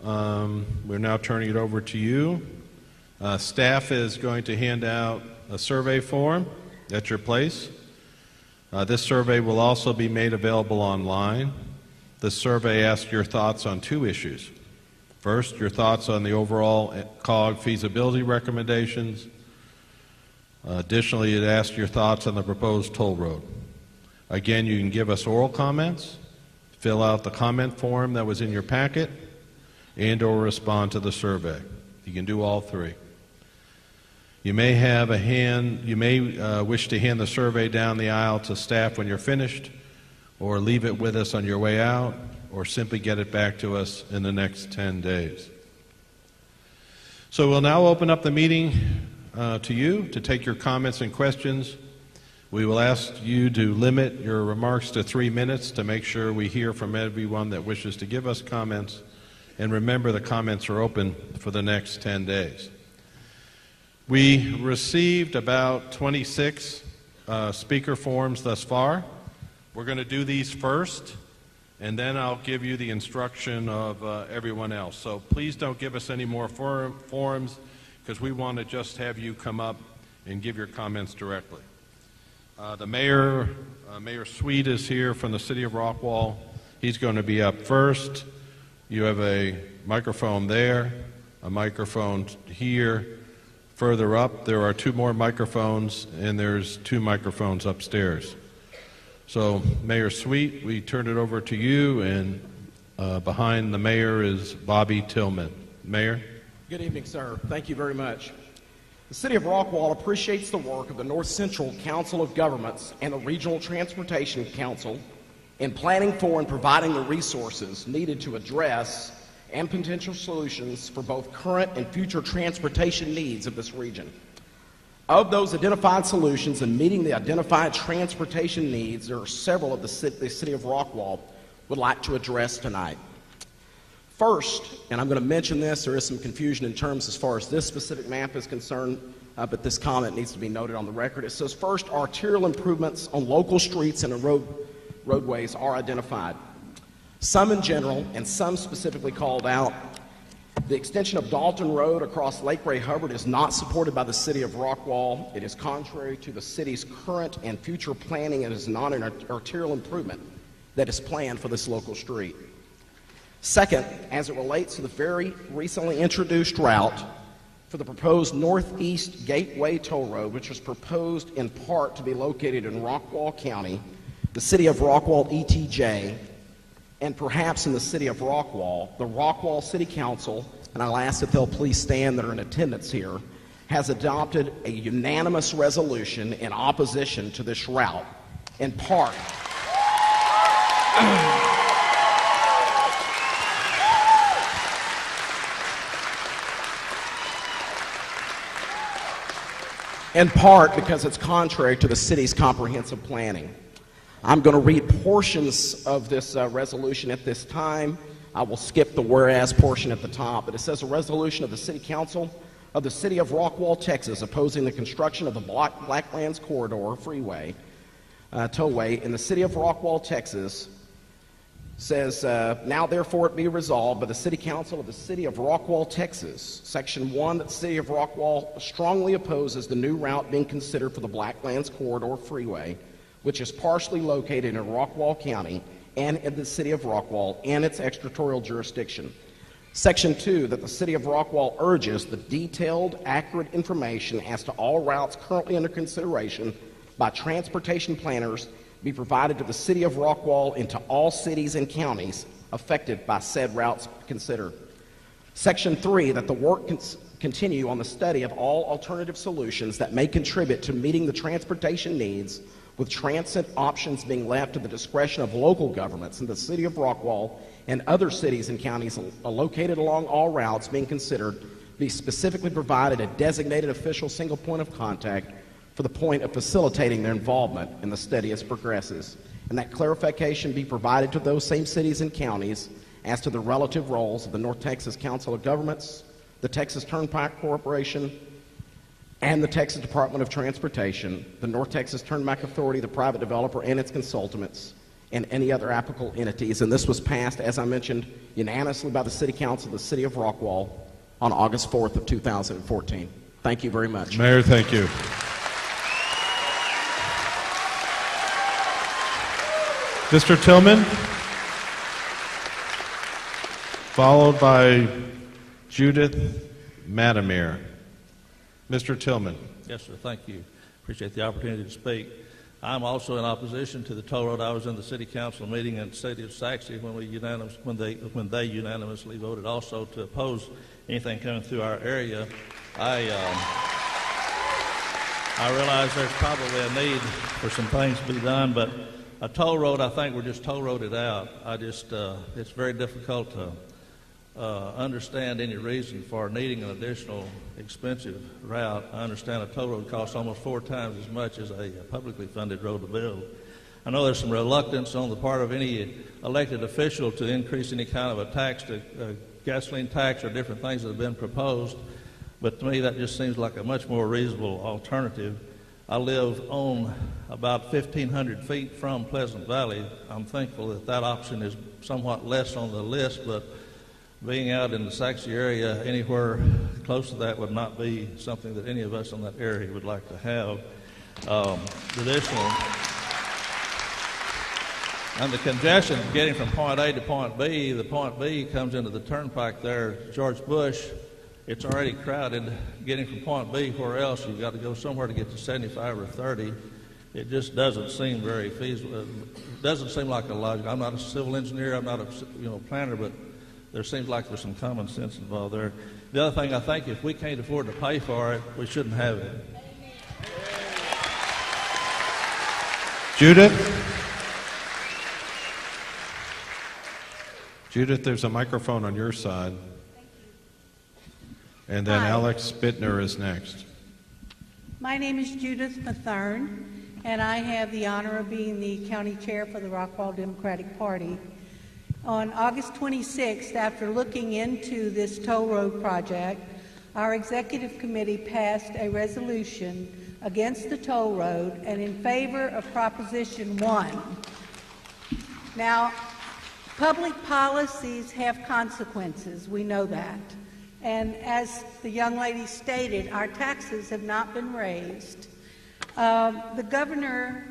We're now turning it over to you. Staff is going to hand out a survey form at your place. This survey will also be made available online. The survey asks your thoughts on two issues. First, your thoughts on the overall COG feasibility recommendations. Additionally, it asks your thoughts on the proposed toll road. Again, you can give us oral comments, fill out the comment form that was in your packet, and/or respond to the survey. You can do all three. You may wish to hand the survey down the aisle to staff when you're finished, or leave it with us on your way out, or simply get it back to us in the next 10 days. So we'll now open up the meeting to you to take your comments and questions. We will ask you to limit your remarks to 3 minutes to make sure we hear from everyone that wishes to give us comments. And remember, the comments are open for the next 10 days. We received about 26 speaker forms thus far. We're going to do these first, and then I'll give you the instruction of everyone else. So please don't give us any more forms, because we want to just have you come up and give your comments directly. The mayor, Mayor Sweet, is here from the City of Rockwall. He's going to be up first. You have a microphone there, a microphone here. Further up, there are 2 more microphones, and there's 2 microphones upstairs. So, Mayor Sweet, we turn it over to you, and behind the mayor is Bobby Tillman. Mayor? Good evening, sir. Thank you very much. The City of Rockwall appreciates the work of the North Central Council of Governments and the Regional Transportation Council in planning for and providing the resources needed to address and potential solutions for both current and future transportation needs of this region. Of those identified solutions and meeting the identified transportation needs, there are several of the City of Rockwall would like to address tonight. First, and I'm going to mention this, there is some confusion in terms as far as this specific map is concerned, but this comment needs to be noted on the record. It says, first, arterial improvements on local streets and roadways are identified. Some in general, and some specifically called out. The extension of Dalton Road across Lake Ray Hubbard is not supported by the City of Rockwall. It is contrary to the city's current and future planning and is not an arterial improvement that is planned for this local street. Second, as it relates to the very recently introduced route for the proposed Northeast Gateway Toll Road, which was proposed in part to be located in Rockwall County, the City of Rockwall ETJ, and perhaps in the City of Rockwall, the Rockwall City Council, and I'll ask that they'll please stand that are in attendance here, has adopted a unanimous resolution in opposition to this route, in part. In part because it's contrary to the city's comprehensive planning. I'm going to read portions of this resolution at this time. I will skip the whereas portion at the top, but it says a resolution of the City Council of the City of Rockwall, Texas, opposing the construction of the Blacklands Corridor Freeway Tollway in the City of Rockwall, Texas, says, now therefore it be resolved by the City Council of the City of Rockwall, Texas, Section 1, that the City of Rockwall strongly opposes the new route being considered for the Blacklands Corridor Freeway, which is partially located in Rockwall County and in the City of Rockwall and its extraterritorial jurisdiction. Section 2, that the City of Rockwall urges the detailed, accurate information as to all routes currently under consideration by transportation planners be provided to the City of Rockwall and to all cities and counties affected by said routes considered. Section 3, that the work continue on the study of all alternative solutions that may contribute to meeting the transportation needs, with transit options being left to the discretion of local governments in the City of Rockwall and other cities and counties located along all routes being considered, be specifically provided a designated official single point of contact for the point of facilitating their involvement in the study as it progresses, and that clarification be provided to those same cities and counties as to the relative roles of the North Texas Council of Governments, the Texas Turnpike Corporation, and the Texas Department of Transportation, the North Texas Turnpike Authority, the private developer, and its consultants, and any other applicable entities. And this was passed, as I mentioned, unanimously by the City Council of the City of Rockwall on August 4th of 2014. Thank you very much. Mayor, thank you. Mr. Tillman, followed by Judith Madamere. Mr. Tillman. Yes, sir. Thank you. Appreciate the opportunity to speak. I'm also in opposition to the toll road. I was in the city council meeting in the city of Saxe when they unanimously voted also to oppose anything coming through our area. I realize there's probably a need for some things to be done, but a toll road, I think we're just toll roaded out. It's very difficult to understand any reason for needing an additional expensive route. I understand a toll road costs almost 4 times as much as a publicly funded road to build. I know there's some reluctance on the part of any elected official to increase any kind of a tax, to gasoline tax or different things that have been proposed, but to me that just seems like a much more reasonable alternative. I live on about 1,500 feet from Pleasant Valley. I'm thankful that that option is somewhat less on the list, but being out in the Saxe area, anywhere close to that would not be something that any of us in that area would like to have. Additional, and the congestion getting from point A to point B, the point B comes into the turnpike there, George Bush. It's already crowded. Getting from point B, where else? You've got to go somewhere to get to 75 or 30. It just doesn't seem very feasible. It doesn't seem like a logic. I'm not a civil engineer. I'm not a planner, but there seems like there's some common sense involved there. The other thing, I think if we can't afford to pay for it, we shouldn't have it. Judith? Judith, there's a microphone on your side. And then Hi. Alex Bittner is next. My name is Judith Mathern, and I have the honor of being the county chair for the Rockwall Democratic Party. On August 26th, after looking into this toll road project, our executive committee passed a resolution against the toll road and in favor of Proposition 1. Now, public policies have consequences. We know that. And as the young lady stated, our taxes have not been raised. The governor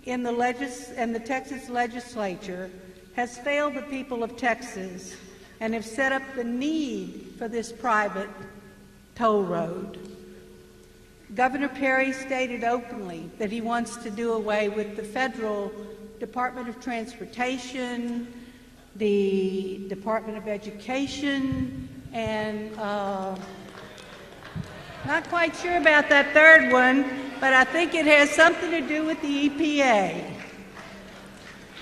and the Texas legislature has failed the people of Texas and have set up the need for this private toll road. Governor Perry stated openly that he wants to do away with the federal Department of Transportation, the Department of Education, and not quite sure about that third one, but I think it has something to do with the EPA.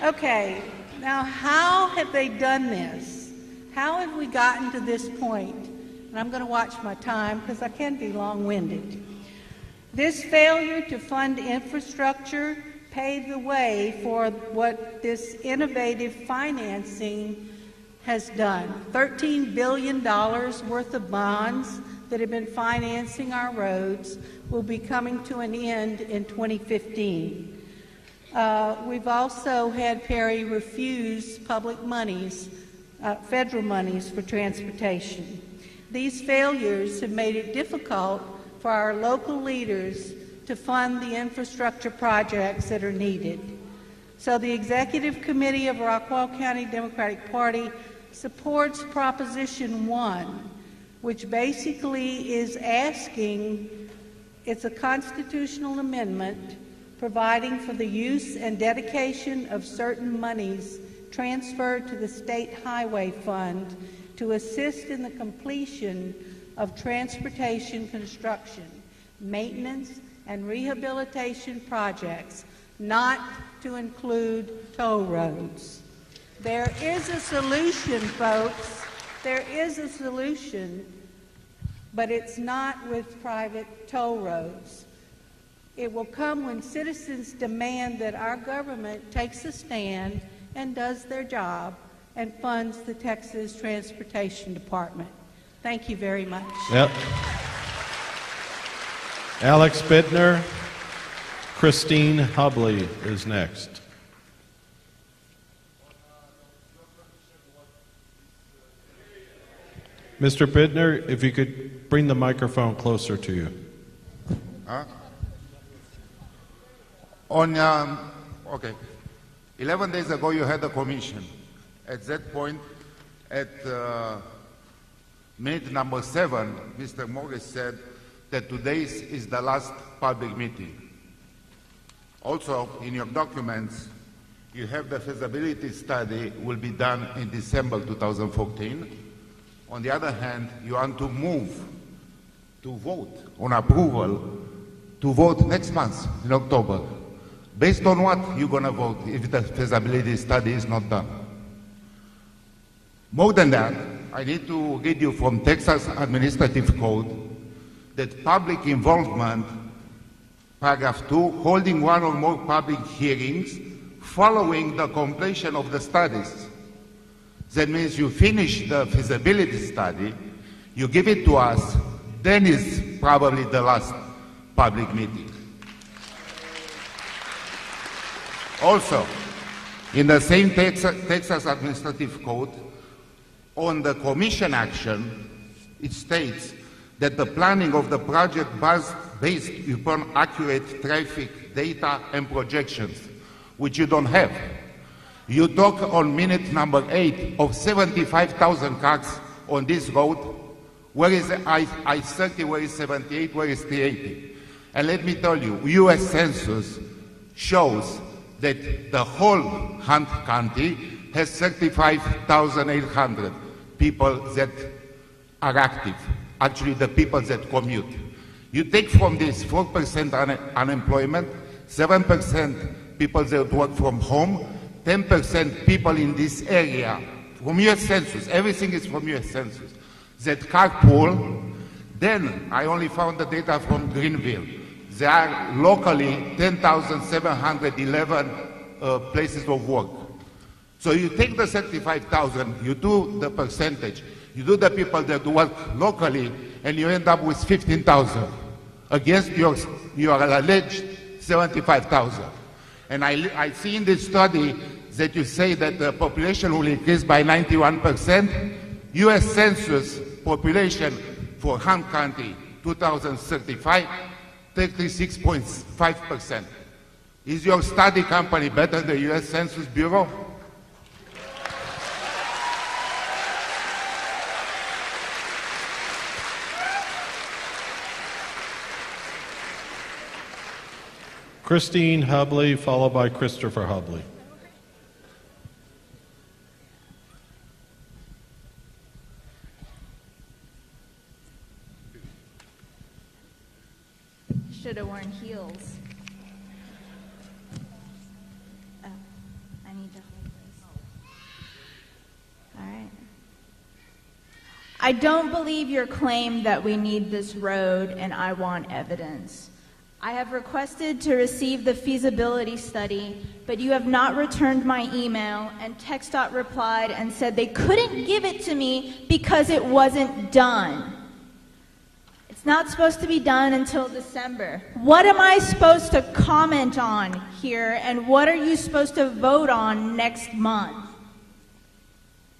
Okay, now how have they done this? How have we gotten to this point? And I'm going to watch my time because I can be long-winded. This failure to fund infrastructure paved the way for what this innovative financing has done. $13 billion worth of bonds that have been financing our roads will be coming to an end in 2015. We've also had Perry refuse public monies, federal monies for transportation. These failures have made it difficult for our local leaders to fund the infrastructure projects that are needed. So the Executive Committee of Rockwall County Democratic Party supports Proposition 1, which basically is asking, it's a constitutional amendment providing for the use and dedication of certain monies transferred to the State Highway Fund to assist in the completion of transportation construction, maintenance, and rehabilitation projects, not to include toll roads. There is a solution, folks. There is a solution, but it's not with private toll roads. It will come when citizens demand that our government takes a stand and does their job and funds the Texas Transportation Department. Thank you very much. Yep. Alex Bittner. Christine Hubley is next. Mr. Bittner, if you could bring the microphone closer to you. Okay. 11 days ago, you had a commission. At that point, at minute number 7, Mr. Morris said that today is the last public meeting. Also, in your documents, you have the feasibility study will be done in December 2014. On the other hand, you want to move to vote on approval to vote next month in October. Based on what you're going to vote if the feasibility study is not done? More than that, I need to read you from Texas Administrative Code that public involvement, paragraph 2, holding one or more public hearings following the completion of the studies. That means you finish the feasibility study, you give it to us, then is probably the last public meeting. Also, in the same Texas Administrative Code, on the commission action, it states that the planning of the project was based upon accurate traffic data and projections, which you don't have. You talk on minute number 8 of 75,000 cars on this road. Where is I-30, where is 78, where is 380? And let me tell you, U.S. Census shows that the whole Hunt County has 35,800 people that are active, actually the people that commute. You take from this 4% unemployment, 7% people that work from home, 10% people in this area, from U.S. Census, everything is from U.S. Census, that carpool. Then I only found the data from Greenville. There are locally 10,711 places of work. So you take the 35,000, you do the percentage, you do the people that work locally, and you end up with 15,000 against your alleged 75,000. And I see in this study that you say that the population will increase by 91%. U.S. Census population for Hunt County 2035, 36.5%. Is your study company better than the U.S. Census Bureau? Christine Hubley, followed by Christopher Hubley. Should have worn heels. Oh, I need to hold this. All right. I don't believe your claim that we need this road and I want evidence. I have requested to receive the feasibility study, but you have not returned my email, and TxDOT replied and said they couldn't give it to me because it wasn't done. It's not supposed to be done until December. What am I supposed to comment on here, and what are you supposed to vote on next month?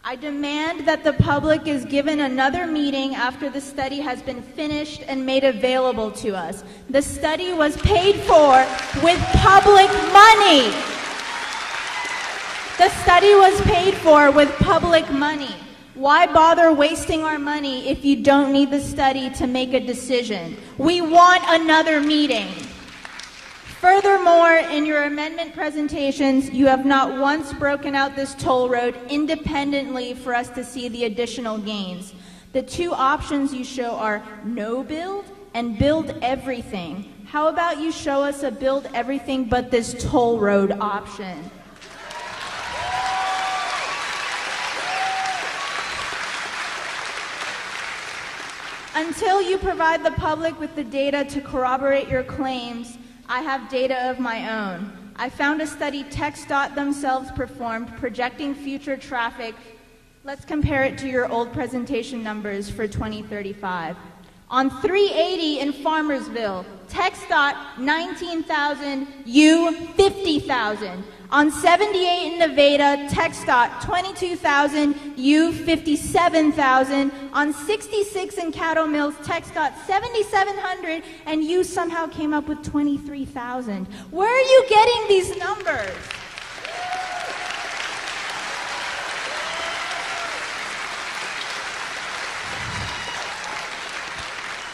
I demand that the public is given another meeting after the study has been finished and made available to us. The study was paid for with public money. The study was paid for with public money. Why bother wasting our money if you don't need the study to make a decision? We want another meeting. Furthermore, in your amendment presentations, you have not once broken out this toll road independently for us to see the additional gains. The two options you show are no build and build everything. How about you show us a build everything but this toll road option? Until you provide the public with the data to corroborate your claims, I have data of my own. I found a study TxDOT themselves performed projecting future traffic. Let's compare it to your old presentation numbers for 2035. On 380 in Farmersville, TxDOT 19,000, you 50,000. On 78 in Nevada, TxDOT, 22,000, you 57,000. On 66 in Caddo Mills, TxDOT, 7,700, and you somehow came up with 23,000. Where are you getting these numbers?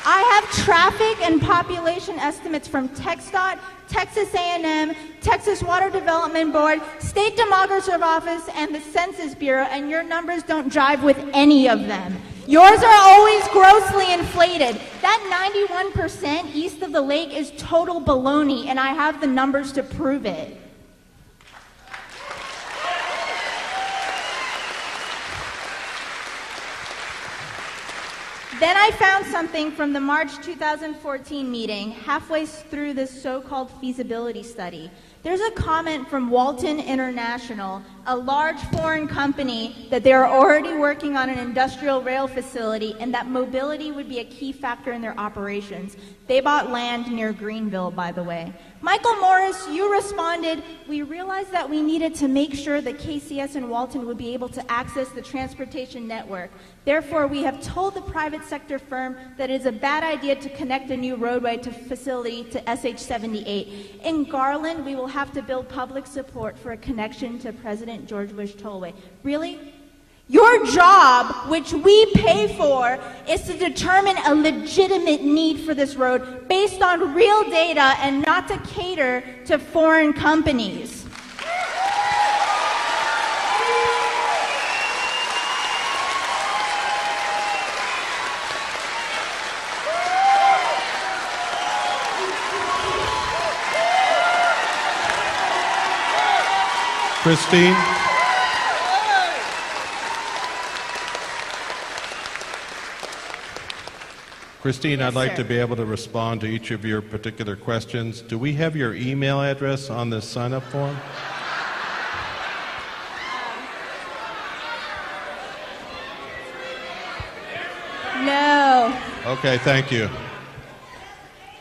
I have traffic and population estimates from TxDOT, Texas A&M, Texas Water Development Board, State Demographer's Office, and the Census Bureau, and your numbers don't jive with any of them. Yours are always grossly inflated. That 91% east of the lake is total baloney, and I have the numbers to prove it. Then I found something from the March 2014 meeting, halfway through this so-called feasibility study. There's a comment from Walton International, a large foreign company, that they are already working on an industrial rail facility and that mobility would be a key factor in their operations. They bought land near Greenville, by the way. Michael Morris, you responded, we realized that we needed to make sure that KCS and Walton would be able to access the transportation network. Therefore, we have told the private sector firm that it is a bad idea to connect a new roadway to facility to SH-78. In Garland, we will have to build public support for a connection to President George Bush Tollway. Really? Your job, which we pay for, is to determine a legitimate need for this road based on real data and not to cater to foreign companies. Christine? Christine, I'd like to be able to respond to each of your particular questions. Do we have your email address on this sign-up form? No. Okay, thank you.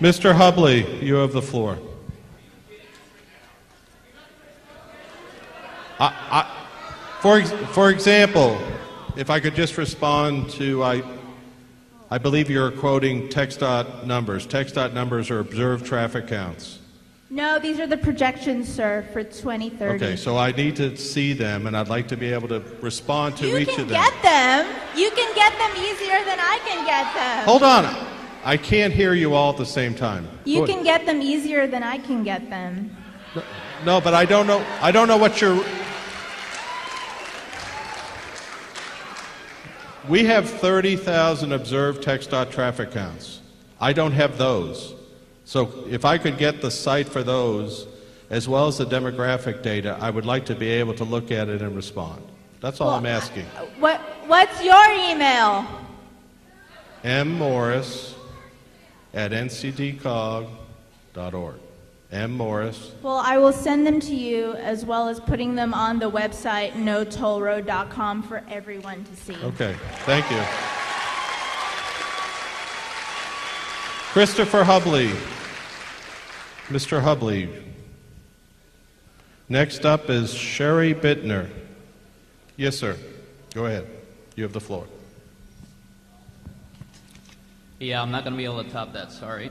Mr. Hubley, you have the floor. For example, if I could just respond to, I believe you're quoting TxDOT numbers. TxDOT numbers are observed traffic counts. No, these are the projections, sir, for 2030. Okay, so I need to see them, and I'd like to be able to respond to each of them. You can get them. You can get them easier than I can get them. Hold on. I can't hear you all at the same time. You can get them easier than I can get them. No, but I don't know what you're... We have 30,000 observed TxDOT traffic counts. I don't have those. So if I could get the site for those, as well as the demographic data, I would like to be able to look at it and respond. That's all I'm asking. What's your email? mmorris@ncdcog.org. mmorris. Well, I will send them to you, as well as putting them on the website notollroad.com for everyone to see. Okay, thank you. Christopher Hubley. Mr. Hubley. Next up is Sherry Bittner. Yes, sir. Go ahead. You have the floor. Yeah, I'm not going to be able to top that, sorry.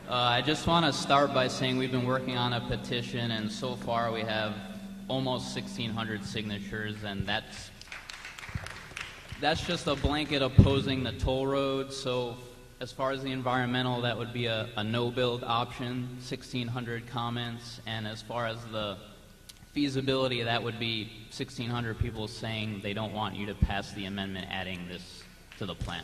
I just want to start by saying we've been working on a petition, and so far we have almost 1,600 signatures, and that's just a blanket opposing the toll road. So as far as the environmental, that would be a no-build option, 1,600 comments, and as far as the feasibility, that would be 1,600 people saying they don't want you to pass the amendment adding this to the plan.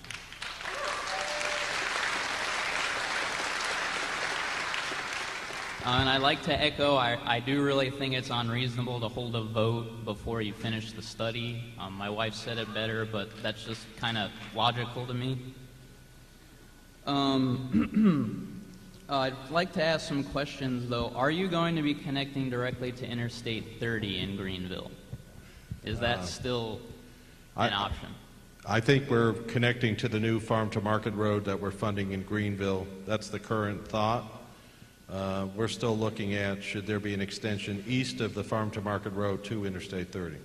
And I'd like to echo, I do really think it's unreasonable to hold a vote before you finish the study. My wife said it better, but that's just kind of logical to me. I'd like to ask some questions, though. Are you going to be connecting directly to Interstate 30 in Greenville? Is that still an option? I think we're connecting to the new farm-to-market road that we're funding in Greenville. That's the current thought. we're still looking at should there be an extension east of the Farm to Market Road to Interstate 30.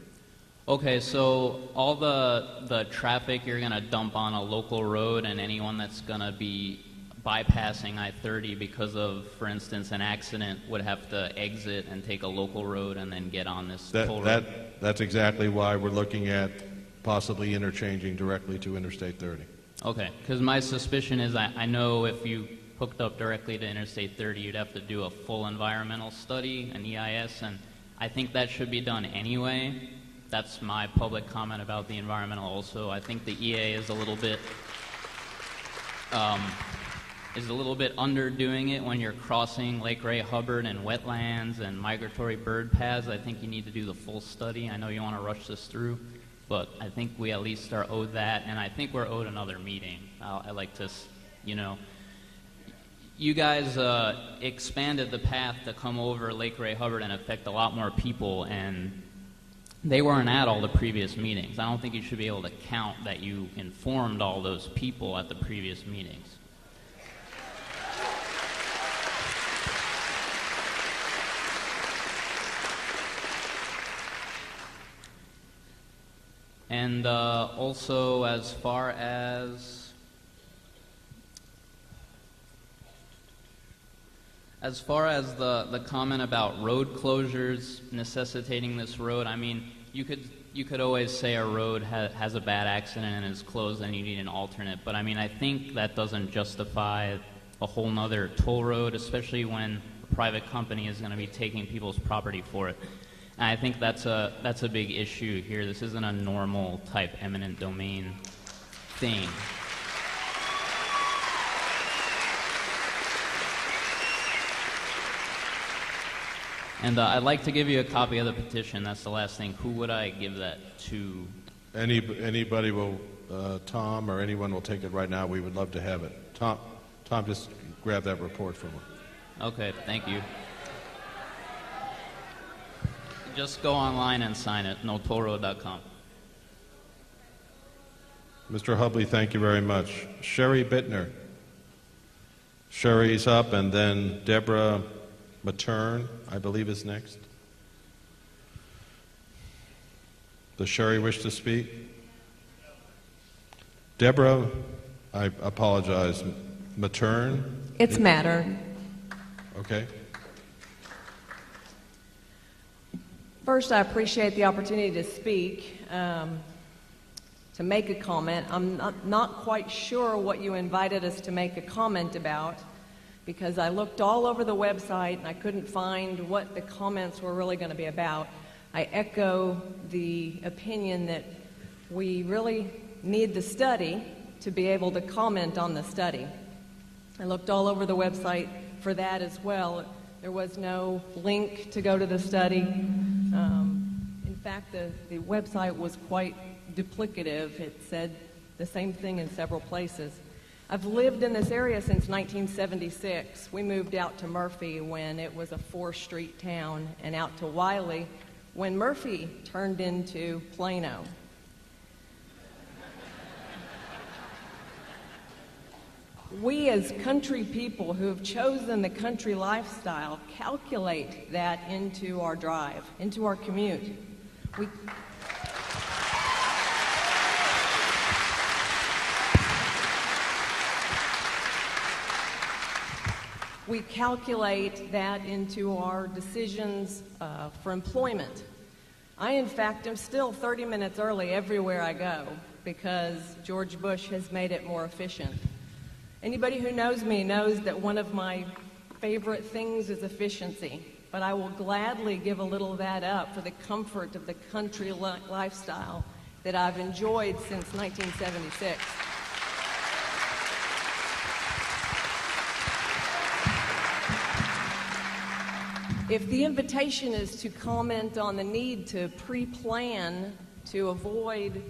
Okay, so all the traffic you're going to dump on a local road, and anyone that's going to be bypassing I-30 because of, for instance, an accident would have to exit and take a local road and then get on this toll road? That's exactly why we're looking at possibly interchanging directly to Interstate 30. Okay, because my suspicion is I know if you hooked up directly to Interstate 30, you'd have to do a full environmental study, an EIS, and I think that should be done anyway. That's my public comment about the environmental also. I think the EA is a little bit underdoing it when you're crossing Lake Ray Hubbard and wetlands and migratory bird paths. I think you need to do the full study. I know you want to rush this through, but I think we at least are owed that, and I think we're owed another meeting. I like to, you guys expanded the path to come over Lake Ray Hubbard and affect a lot more people, and they weren't at all the previous meetings. I don't think you should be able to count that you informed all those people at the previous meetings. And also, as far as the comment about road closures necessitating this road, I mean, you could always say a road has a bad accident and is closed and you need an alternate, but I mean, I think that doesn't justify a whole nother toll road, especially when a private company is going to be taking people's property for it. And I think that's a big issue here. This isn't a normal type eminent domain thing. And I'd like to give you a copy of the petition. That's the last thing. Who would I give that to? Anybody will, Tom or anyone will take it right now. We would love to have it. Tom, just grab that report from him. Okay, thank you. Just go online and sign it, notollroad.com. Mr. Hubley, thank you very much. Sherry Bittner. Sherry's up, and then Deborah Matern, I believe, is next. Does Sherry wish to speak? Deborah, I apologize. Matern? It's Mattern. Okay. First, I appreciate the opportunity to speak, to make a comment. I'm not quite sure what you invited us to make a comment about, because I looked all over the website and I couldn't find what the comments were really going to be about. I echo the opinion that we really need the study to be able to comment on the study. I looked all over the website for that as well. There was no link to go to the study. In fact, the website was quite duplicative. It said the same thing in several places. I've lived in this area since 1976. We moved out to Murphy when it was a 4-street town, and out to Wiley when Murphy turned into Plano. We as country people who have chosen the country lifestyle calculate that into our drive, into our commute. We calculate that into our decisions for employment. I, in fact, am still 30 minutes early everywhere I go because George Bush has made it more efficient. Anybody who knows me knows that one of my favorite things is efficiency, but I will gladly give a little of that up for the comfort of the country lifestyle that I've enjoyed since 1976. If the invitation is to comment on the need to pre-plan to avoid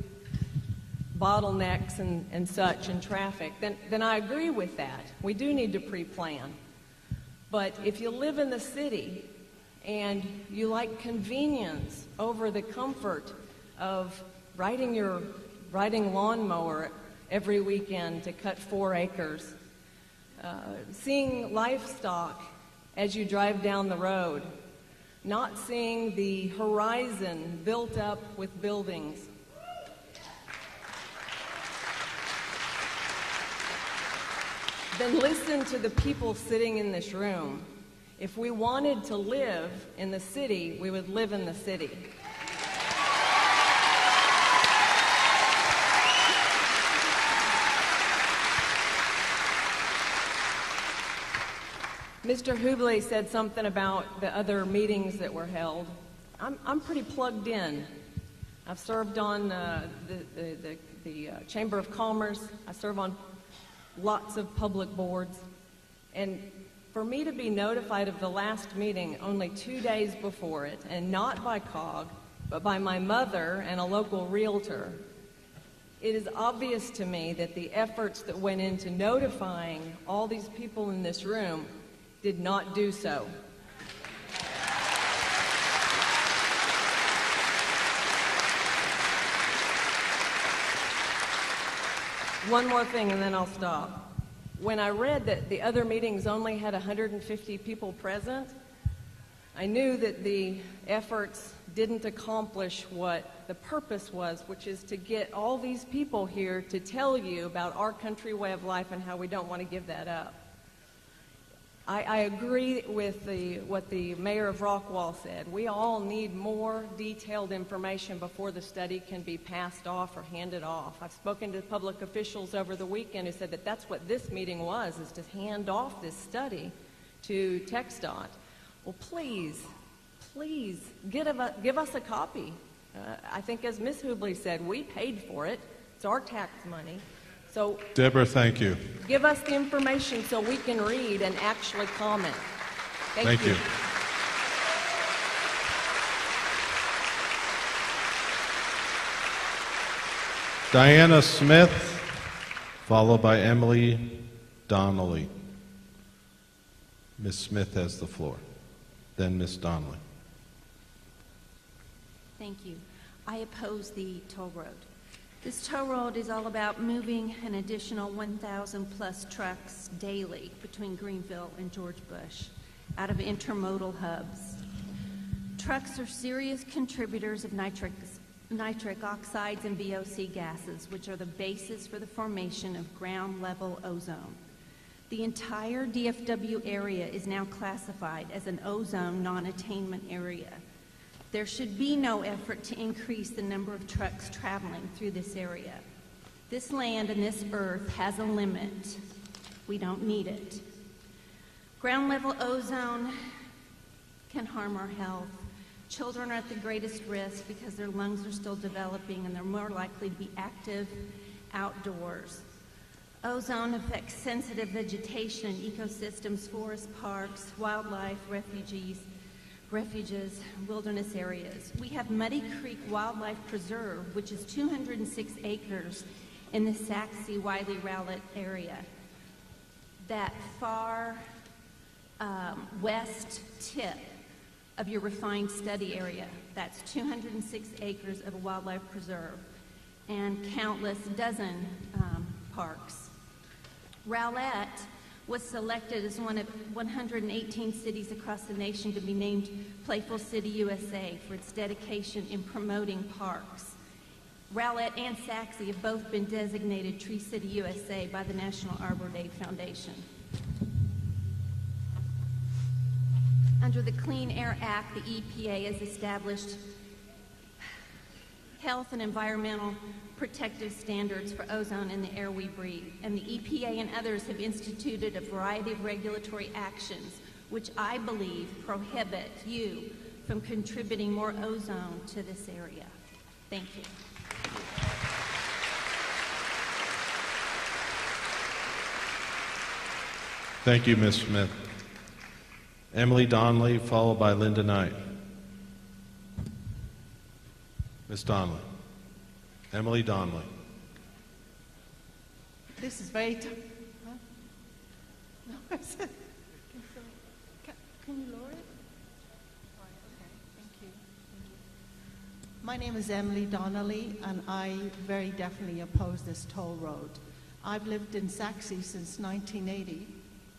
bottlenecks and such in traffic, then I agree with that. We do need to pre-plan. But if you live in the city and you like convenience over the comfort of riding your lawnmower every weekend to cut 4 acres, seeing livestock as you drive down the road, not seeing the horizon built up with buildings. Then listen to the people sitting in this room. If we wanted to live in the city, we would live in the city. Mr. Hubley said something about the other meetings that were held. I'm pretty plugged in. I've served on the Chamber of Commerce. I serve on lots of public boards. And for me to be notified of the last meeting only 2 days before it, and not by COG, but by my mother and a local realtor, it is obvious to me that the efforts that went into notifying all these people in this room did not do so. One more thing and then I'll stop. When I read that the other meetings only had 150 people present, I knew that the efforts didn't accomplish what the purpose was, which is to get all these people here to tell you about our country way of life and how we don't want to give that up. I agree with what the mayor of Rockwall said. We all need more detailed information before the study can be passed off or handed off. I've spoken to public officials over the weekend who said that that's what this meeting was, is to hand off this study to TxDOT. Well, please give us a copy. I think as Ms. Hubley said, we paid for it. It's our tax money. So, Deborah, thank you. Give us the information so we can read and actually comment. Thank you. Diana Smith, followed by Emily Donnelly. Ms. Smith has the floor, then Ms. Donnelly. Thank you. I oppose the toll road. This toll road is all about moving an additional 1,000 plus trucks daily between Greenville and George Bush out of intermodal hubs. Trucks are serious contributors of nitric oxides and VOC gases, which are the basis for the formation of ground-level ozone. The entire DFW area is now classified as an ozone non-attainment area. There should be no effort to increase the number of trucks traveling through this area. This land and this earth has a limit. We don't need it. Ground-level ozone can harm our health. Children are at the greatest risk because their lungs are still developing and they're more likely to be active outdoors. Ozone affects sensitive vegetation and ecosystems, forests, parks, wildlife, refuges, wilderness areas. We have Muddy Creek Wildlife Preserve, which is 206 acres in the Saxe-Wiley-Rowlett area. That far west tip of your refined study area, that's 206 acres of a wildlife preserve and countless dozen parks. Rowlett was selected as one of 118 cities across the nation to be named Playful City USA for its dedication in promoting parks. Rowlett and Saxe have both been designated Tree City USA by the National Arbor Day Foundation. Under the Clean Air Act, the EPA has established health and environmental protective standards for ozone in the air we breathe, and the EPA and others have instituted a variety of regulatory actions which I believe prohibit you from contributing more ozone to this area. Thank you. Thank you, Ms. Smith. Emily Donnelly, followed by Linda Knight. Ms. Donnelly. Emily Donnelly. This is very Can you lower it? Okay, thank you. My name is Emily Donnelly, and I very definitely oppose this toll road. I've lived in Saxe since 1980,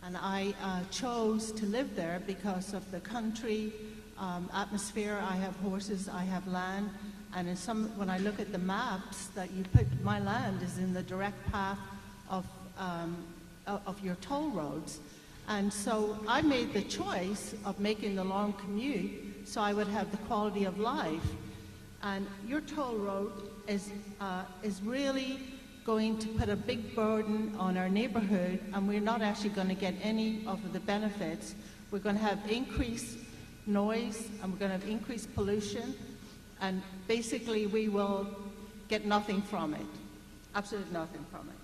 And I chose to live there because of the country atmosphere. I have horses, I have land, and when I look at the maps that you put, my land is in the direct path of your toll roads. And so I made the choice of making the long commute so I would have the quality of life. And your toll road is really going to put a big burden on our neighborhood, and we're not actually going to get any of the benefits. We're going to have increased noise, and we're going to have increased pollution, and basically we will get nothing from it, absolutely nothing from it.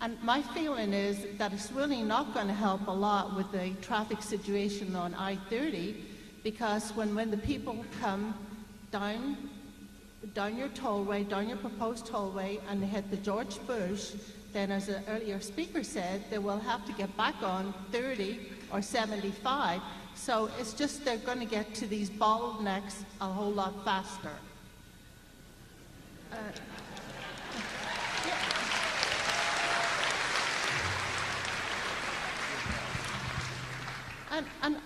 And my feeling is that it's really not going to help a lot with the traffic situation on I-30, because when the people come down your tollway, down your proposed tollway, and they hit the George Bush, then as an earlier speaker said, they will have to get back on 30 or 75. So it's just they're going to get to these bottlenecks a whole lot faster.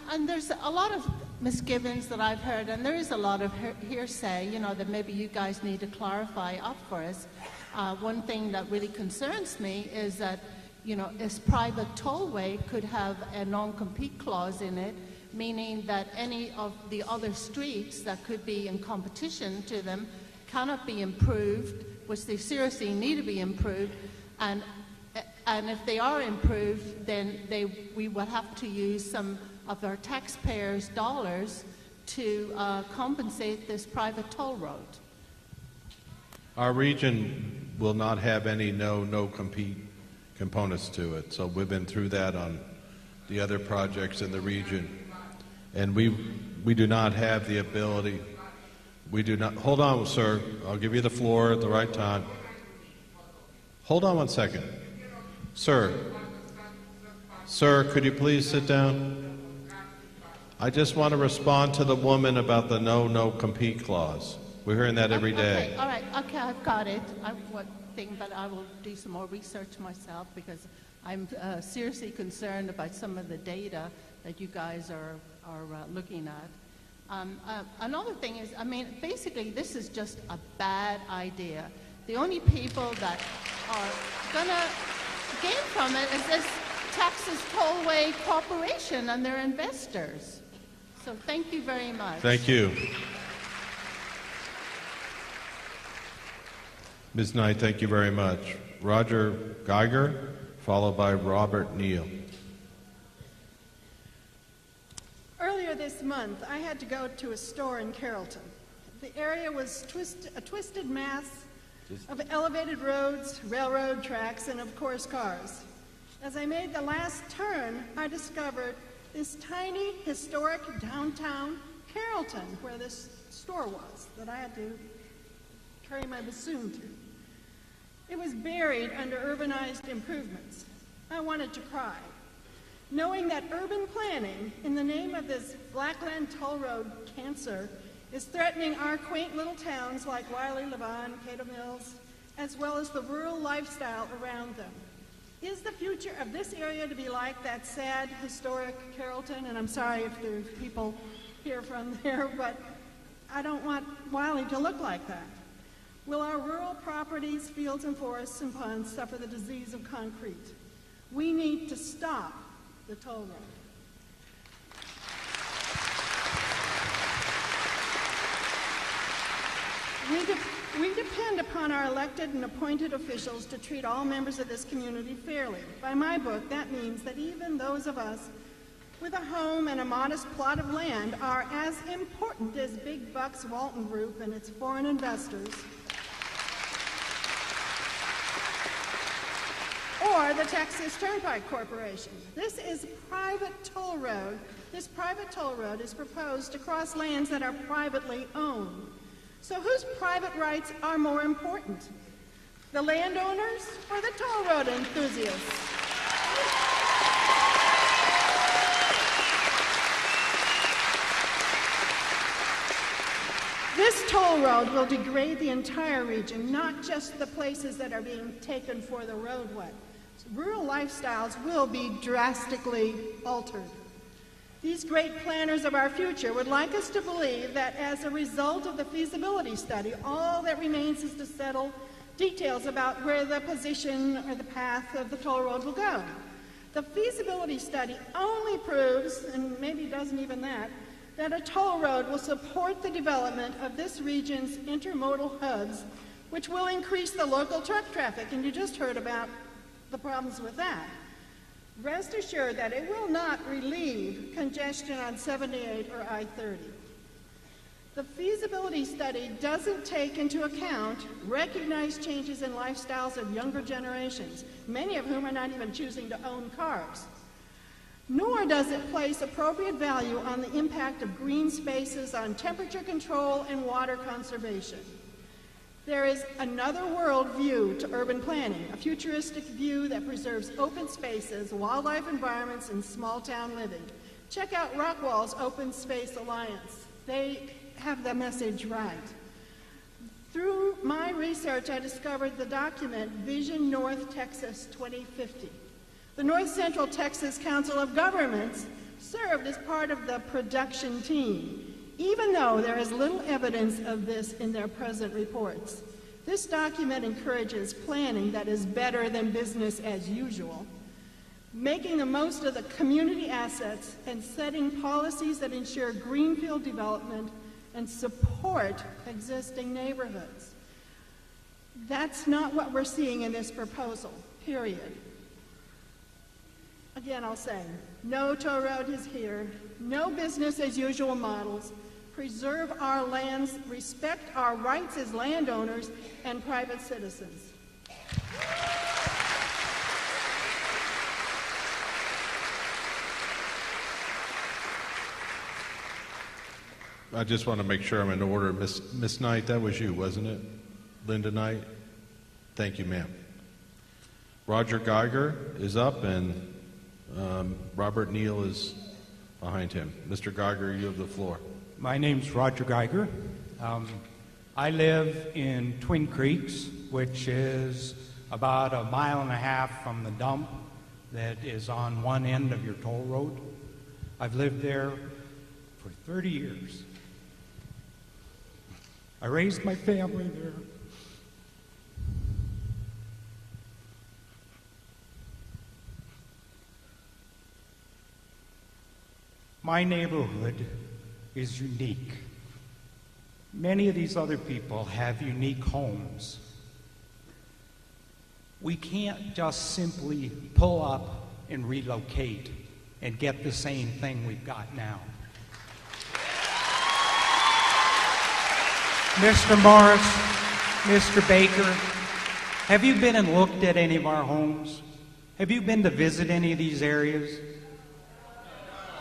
And there's a lot of misgivings that I've heard, and there is a lot of hearsay, that maybe you guys need to clarify up for us. One thing that really concerns me is that, this private tollway could have a non-compete clause in it, meaning that any of the other streets that could be in competition to them cannot be improved, which they seriously need to be improved, and if they are improved, then we will have to use some of our taxpayers' dollars to compensate this private toll road. Our region will not have any no-compete components to it. So we've been through that on the other projects in the region. And we do not have the ability. We do not. Hold on, sir. I'll give you the floor at the right time. Hold on one second. Sir, could you please sit down? I just want to respond to the woman about the no-compete clause. We're hearing that every day. Okay, all right, okay, I've got it. But I will do some more research myself because I'm seriously concerned about some of the data that you guys are looking at. Another thing is, basically this is just a bad idea. The only people that are going to gain from it is this Texas Tollway Corporation and their investors. So thank you very much. Thank you. Ms. Knight, thank you very much. Roger Geiger, followed by Robert Neal. Earlier this month, I had to go to a store in Carrollton. The area was a twisted mass of elevated roads, railroad tracks, and of course cars. As I made the last turn, I discovered this tiny historic downtown Carrollton where this store was that I had to carry my bassoon to. It was buried under urbanized improvements. I wanted to cry, knowing that urban planning, in the name of this Blackland toll road cancer, is threatening our quaint little towns like Wiley, Levon, Cato Mills, as well as the rural lifestyle around them. Is the future of this area to be like that sad, historic Carrollton? And I'm sorry if there's people here from there, but I don't want Wiley to look like that. Will our rural properties, fields and forests and ponds suffer the disease of concrete? We need to stop the toll road. We depend upon our elected and appointed officials to treat all members of this community fairly. By my book, that means that even those of us with a home and a modest plot of land are as important as Big Bucks Walton Group and its foreign investors, or the Texas Turnpike Corporation. This is a private toll road. This private toll road is proposed to cross lands that are privately owned. So whose private rights are more important? The landowners or the toll road enthusiasts? This toll road will degrade the entire region, not just the places that are being taken for the roadway. Rural lifestyles will be drastically altered. These great planners of our future would like us to believe that as a result of the feasibility study, all that remains is to settle details about where the position or the path of the toll road will go. The feasibility study only proves, and maybe doesn't even that a toll road will support the development of this region's intermodal hubs, which will increase the local truck traffic, and you just heard about the problems with that. Rest assured that it will not relieve congestion on 78 or I-30. The feasibility study doesn't take into account recognized changes in lifestyles of younger generations, many of whom are not even choosing to own cars. Nor does it place appropriate value on the impact of green spaces on temperature control and water conservation. There is another world view to urban planning, a futuristic view that preserves open spaces, wildlife environments, and small-town living. Check out Rockwall's Open Space Alliance. They have the message right. Through my research, I discovered the document Vision North Texas 2050. The North Central Texas Council of Governments served as part of the production team, even though there is little evidence of this in their present reports. This document encourages planning that is better than business as usual, making the most of the community assets and setting policies that ensure greenfield development and support existing neighborhoods. That's not what we're seeing in this proposal, period. Again, I'll say, no toll road is here, no business as usual models. Preserve our lands, respect our rights as landowners and private citizens. I just want to make sure I'm in order. Miss Knight, that was you, wasn't it? Linda Knight? Thank you, ma'am. Roger Geiger is up, and Robert Neal is behind him. Mr. Geiger, you have the floor. My name's Roger Geiger. I live in Twin Creeks, which is about 1.5 miles from the dump that is on one end of your toll road. I've lived there for 30 years. I raised my family there. My neighborhood is unique. Many of these other people have unique homes. We can't just simply pull up and relocate and get the same thing we've got now. Mr. Morris, Mr. Baker, have you been and looked at any of our homes? Have you been to visit any of these areas?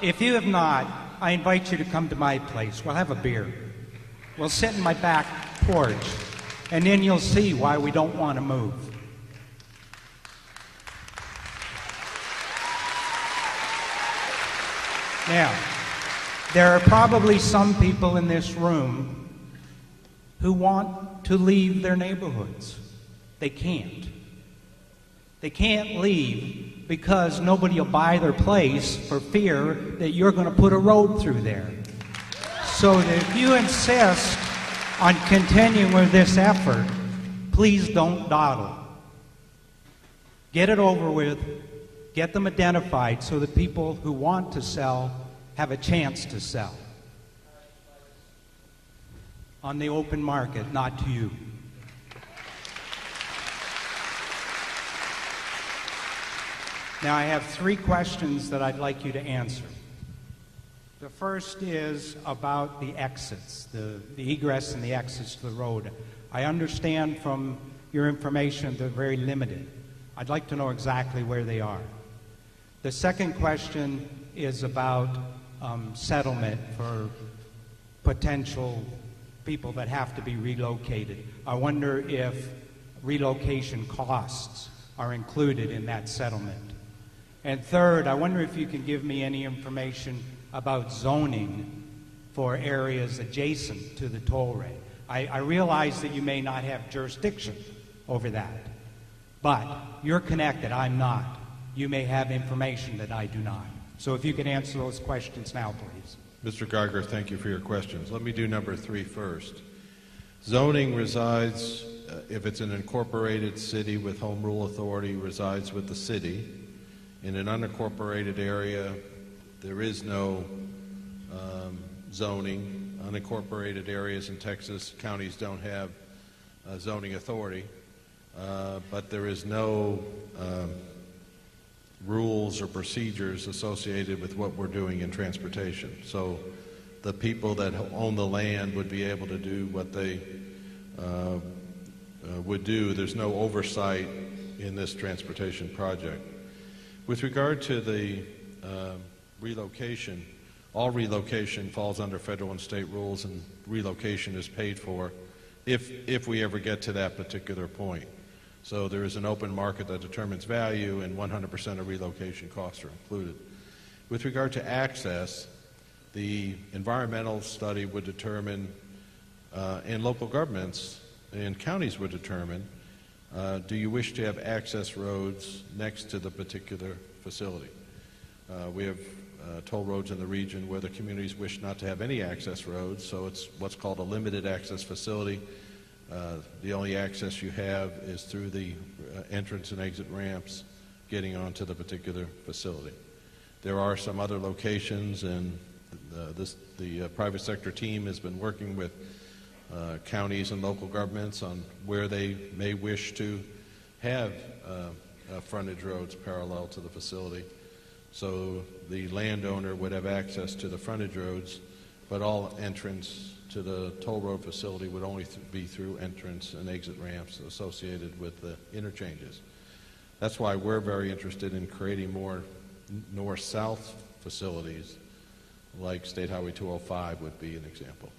If you have not, I invite you to come to my place. We'll have a beer. We'll sit in my back porch, and then you'll see why we don't want to move. Now, there are probably some people in this room who want to leave their neighborhoods. They can't. They can't leave because nobody will buy their place for fear that you're going to put a road through there. So that if you insist on continuing with this effort, please don't dawdle. Get it over with. Get them identified so that people who want to sell have a chance to sell. On the open market, not to you. Now, I have 3 questions that I'd like you to answer. The first is about the exits, the egress and the exits to the road. I understand from your information they're very limited. I'd like to know exactly where they are. The second question is about settlement for potential people that have to be relocated. I wonder if relocation costs are included in that settlement. And third, I wonder if you can give me any information about zoning for areas adjacent to the toll rate. I realize that you may not have jurisdiction over that, But you're connected, I'm not. You may have information that I do not. So if you could answer those questions now, please. Mr. Geiger, thank you for your questions. Let me do number 3 first. Zoning resides, if it's an incorporated city with home rule authority, resides with the city. In an unincorporated area, there is no zoning. Unincorporated areas in Texas, counties don't have zoning authority, but there is no rules or procedures associated with what we're doing in transportation. So the people that own the land would be able to do what they would do. There's no oversight in this transportation project. With regard to the relocation, all relocation falls under federal and state rules, and relocation is paid for if we ever get to that particular point. So there is an open market that determines value, and 100% of relocation costs are included. With regard to access, the environmental study would determine, and local governments and counties would determine, do you wish to have access roads next to the particular facility? We have toll roads in the region where the communities wish not to have any access roads, so it's what's called a limited access facility. The only access you have is through the entrance and exit ramps getting onto the particular facility. There are some other locations, and the private sector team has been working with counties and local governments on where they may wish to have frontage roads parallel to the facility. So the landowner would have access to the frontage roads, but all entrance to the toll road facility would only be through entrance and exit ramps associated with the interchanges. That's why we're very interested in creating more north-south facilities, like State Highway 205 would be an example.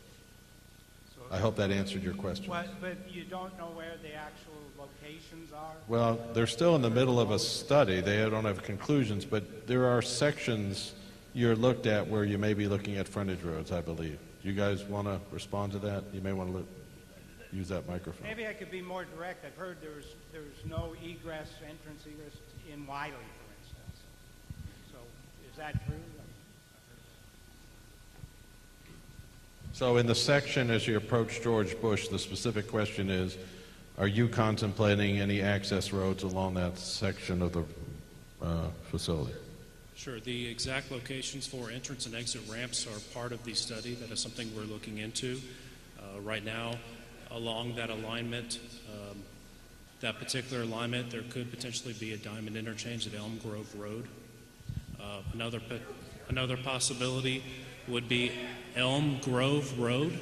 I hope that answered your question. Well, but you don't know where the actual locations are? Well, they're still in the middle of a study. They don't have conclusions, but there are sections you're looked at where you may be looking at frontage roads, I believe. Do you guys want to respond to that? You may want to use that microphone. Maybe I could be more direct. I've heard there's no egress, entrance egress in Wiley, for instance. So is that true? So in the section as you approach George Bush, the specific question is, are you contemplating any access roads along that section of the facility? Sure. The exact locations for entrance and exit ramps are part of the study. That is something we're looking into. Right now, along that alignment, that particular alignment, there could potentially be a diamond interchange at Elm Grove Road. Another possibility would be Elm Grove Road.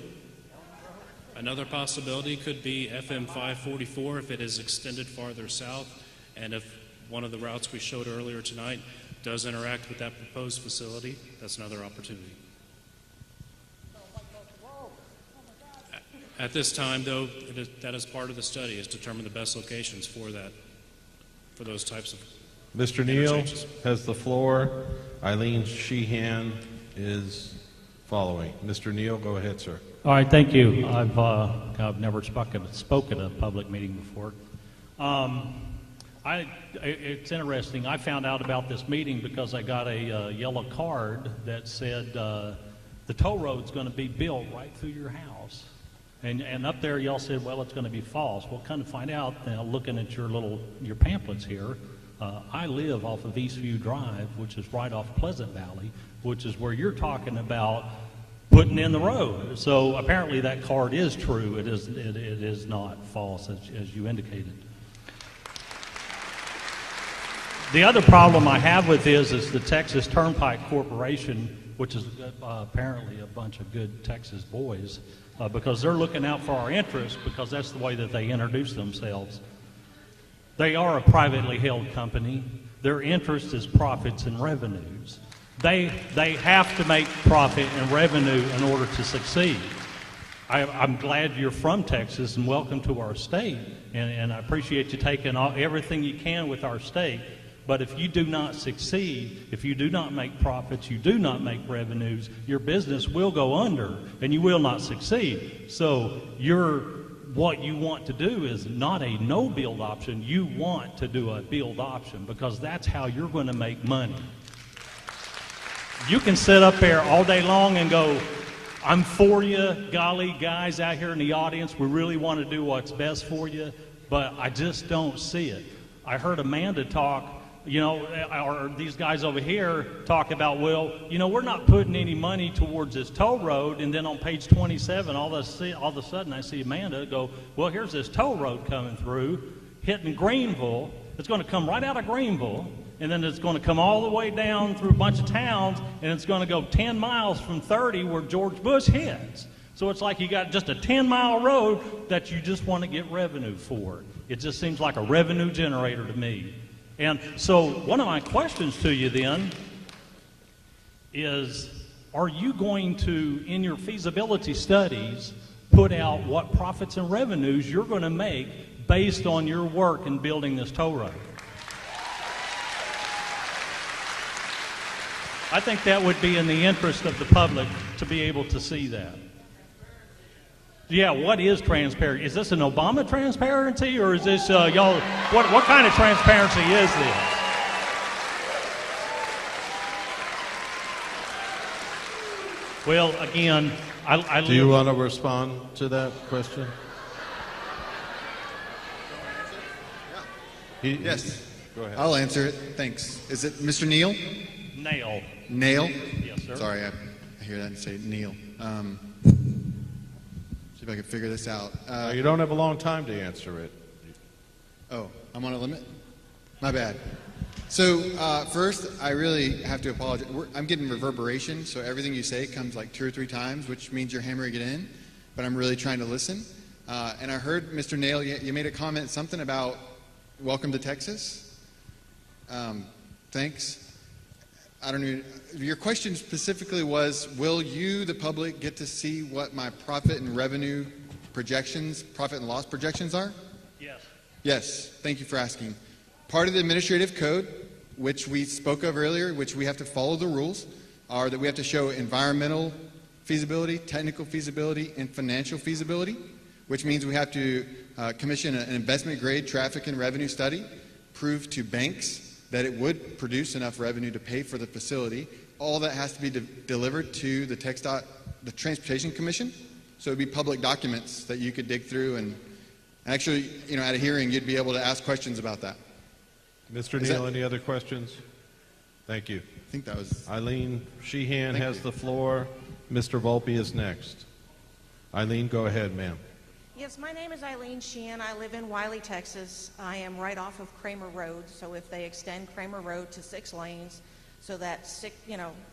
Another possibility could be FM 544 if it is extended farther south, and if one of the routes we showed earlier tonight does interact with that proposed facility, that's another opportunity. At this time, though, that is part of the study, is determine the best locations for that, for those types of Mr. Neal has the floor. Eileen Sheehan is following. Mr. Neal, go ahead, sir. All right, thank you. I've never spoke at a public meeting before. It's interesting. I found out about this meeting because I got a yellow card that said the toll road's going to be built right through your house. And up there, y'all said, well, it's going to be false. Well, kind of find out, looking at your pamphlets here, I live off of Eastview Drive, which is right off Pleasant Valley, which is where you're talking about putting in the road. So apparently that card is true. It is not false, as you indicated. The other problem I have with this is the Texas Turnpike Corporation, which is apparently a bunch of good Texas boys, because they're looking out for our interests, because that's the way that they introduce themselves. They are a privately held company. Their interest is profits and revenues. They have to make profit and revenue in order to succeed. I'm glad you're from Texas and welcome to our state, and I appreciate you taking everything you can with our state. But if you do not succeed, if you do not make profits, you do not make revenues, your business will go under and you will not succeed. So what you want to do is not a no-build option. You want to do a build option because that's how you're going to make money. You can sit up there all day long and go, I'm for you, golly, guys out here in the audience, we really want to do what's best for you, but I just don't see it. I heard Amanda talk, you know, or these guys over here talk about, well, you know, we're not putting any money towards this toll road, and then on page 27, all of a sudden I see Amanda go, well, here's this toll road coming through, hitting Greenville. It's going to come right out of Greenville, and then it's going to come all the way down through a bunch of towns, and it's going to go 10 miles from 30 where George Bush hits. So it's like you got just a 10-mile road that you just want to get revenue for. It just seems like a revenue generator to me. And so one of my questions to you then is, are you going to, in your feasibility studies, put out what profits and revenues you're going to make based on your work in building this toll road? I think that would be in the interest of the public to be able to see that. Yeah, what is transparency? Is this an Obama transparency, or is this y'all? What kind of transparency is this? Well, again, I do you want to respond to that question? Yes. Go ahead. I'll answer it. Thanks. Is it Mr. Neal? Nail. Nail? Yes, sir. Sorry, I hear that and say Neal. See if I can figure this out. You don't have a long time to answer it. Oh, I'm on a limit? My bad. So first, I really have to apologize. I'm getting reverberation, so everything you say comes like 2 or 3 times, which means you're hammering it in, but I'm really trying to listen. And I heard, Mr. Nail, you made a comment, something about welcome to Texas. Thanks. I don't know. Your question specifically was, will you, the public, get to see what my profit and revenue projections, profit and loss projections are? Yes. Yes. Thank you for asking. Part of the administrative code, which we spoke of earlier, which we have to follow the rules, are that we have to show environmental feasibility, technical feasibility, and financial feasibility, which means we have to commission an investment-grade traffic and revenue study, prove to banks that it would produce enough revenue to pay for the facility. All that has to be delivered to the Transportation Commission. So it would be public documents that you could dig through, and actually, you know, at a hearing, you'd be able to ask questions about that. Mr. Neal, any other questions? Thank you. I think that was... Eileen Sheehan has the floor. Mr. Volpe is next. Eileen, go ahead, ma'am. Yes, my name is Eileen Sheehan. I live in Wiley, Texas. I am right off of Kramer Road, so if they extend Kramer Road to 6 lanes so that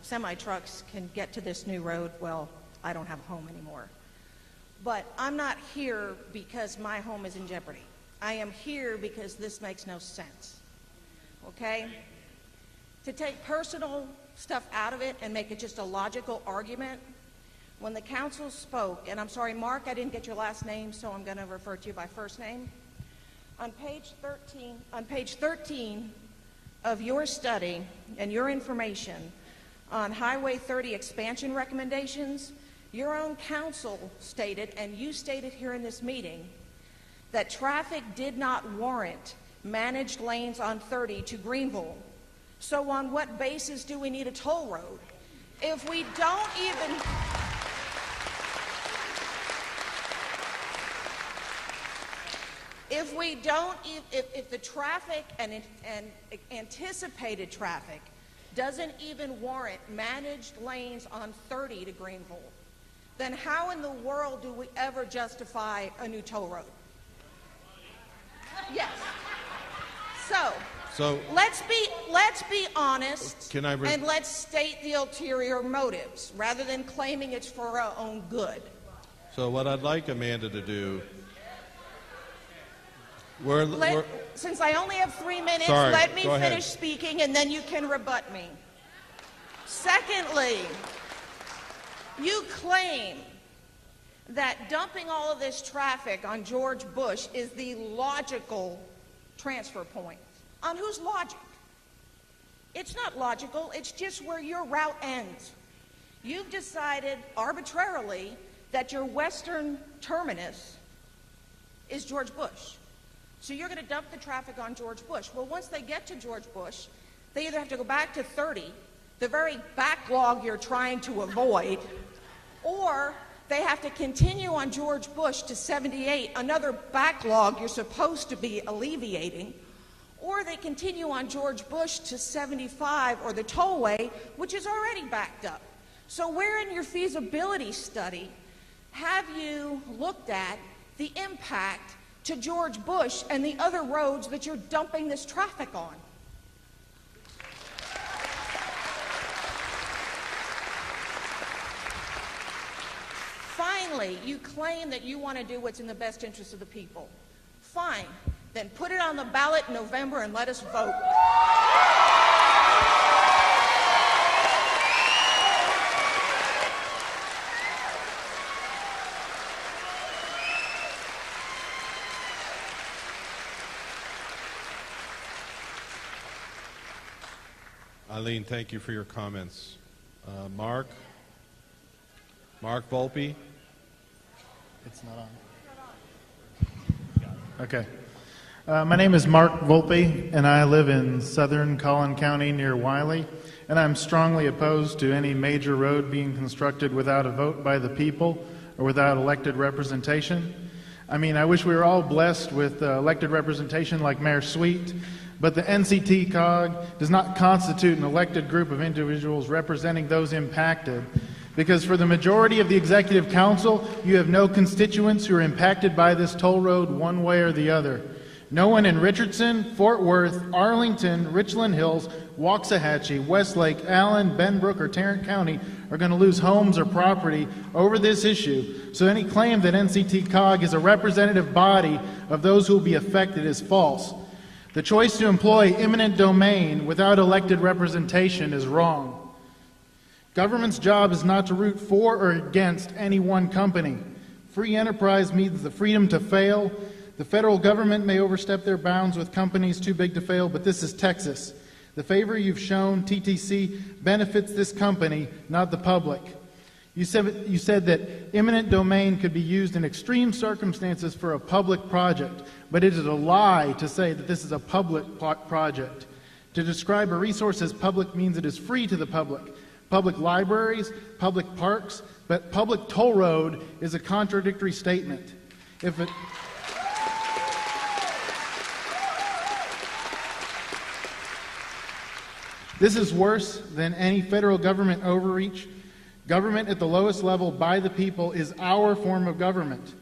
semi-trucks can get to this new road, well, I don't have a home anymore. But I'm not here because my home is in jeopardy. I am here because this makes no sense, okay? To take personal stuff out of it and make it just a logical argument, when the council spoke, and I'm sorry, Mark, I didn't get your last name, so I'm going to refer to you by first name. On page 13 of your study and your information on Highway 30 expansion recommendations, your own council stated, and you stated here in this meeting, that traffic did not warrant managed lanes on 30 to Greenville. So on what basis do we need a toll road? If we don't even... If the traffic and anticipated traffic doesn't even warrant managed lanes on 30 to Greenville, then how in the world do we ever justify a new toll road? Yes. So let's be honest and let's state the ulterior motives rather than claiming it's for our own good. So what I'd like Amanda to do, since I only have 3 minutes, Sorry, let me go ahead. finish speaking and then you can rebut me. Secondly, you claim that dumping all of this traffic on George Bush is the logical transfer point. On whose logic? It's not logical, it's just where your route ends. You've decided arbitrarily that your western terminus is George Bush. So you're going to dump the traffic on George Bush. Well, once they get to George Bush, they either have to go back to 30, the very backlog you're trying to avoid, or they have to continue on George Bush to 78, another backlog you're supposed to be alleviating, or they continue on George Bush to 75, or the tollway, which is already backed up. So where in your feasibility study have you looked at the impact to George Bush and the other roads that you're dumping this traffic on? Finally, you claim that you want to do what's in the best interest of the people. Fine, then put it on the ballot in November and let us vote. Eileen, thank you for your comments. Mark Volpe? It's not on. Okay. My name is Mark Volpe, and I live in southern Collin County near Wiley, and I'm strongly opposed to any major road being constructed without a vote by the people or without elected representation. I mean, I wish we were all blessed with elected representation like Mayor Sweet, but the NCT COG does not constitute an elected group of individuals representing those impacted, because for the majority of the Executive Council, you have no constituents who are impacted by this toll road one way or the other. No one in Richardson, Fort Worth, Arlington, Richland Hills, Waxahachie, Westlake, Allen, Benbrook, or Tarrant County are going to lose homes or property over this issue, so any claim that NCT COG is a representative body of those who will be affected is false. The choice to employ eminent domain without elected representation is wrong. Government's job is not to root for or against any one company. Free enterprise means the freedom to fail. The federal government may overstep their bounds with companies too big to fail, but this is Texas. The favor you've shown TTC benefits this company, not the public. You said that eminent domain could be used in extreme circumstances for a public project, but it is a lie to say that this is a public project. To describe a resource as public means it is free to the public. Public libraries, public parks, but public toll road is a contradictory statement. This is worse than any federal government overreach. Government at the lowest level by the people is our form of government.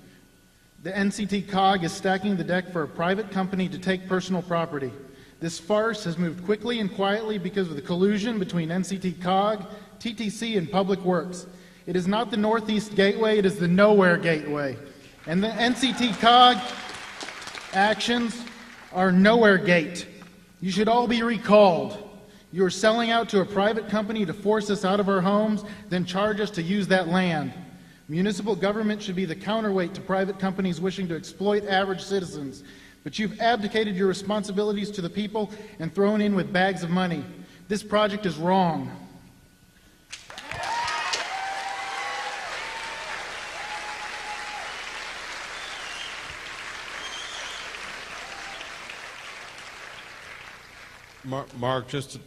The NCT COG is stacking the deck for a private company to take personal property. This farce has moved quickly and quietly because of the collusion between NCT COG, TTC, and Public Works. It is not the Northeast Gateway, it is the Nowhere Gateway. And the NCT COG actions are Nowhere Gate. You should all be recalled. You are selling out to a private company to force us out of our homes, then charge us to use that land. Municipal government should be the counterweight to private companies wishing to exploit average citizens. But you've abdicated your responsibilities to the people and thrown in with bags of money. This project is wrong. Mark, just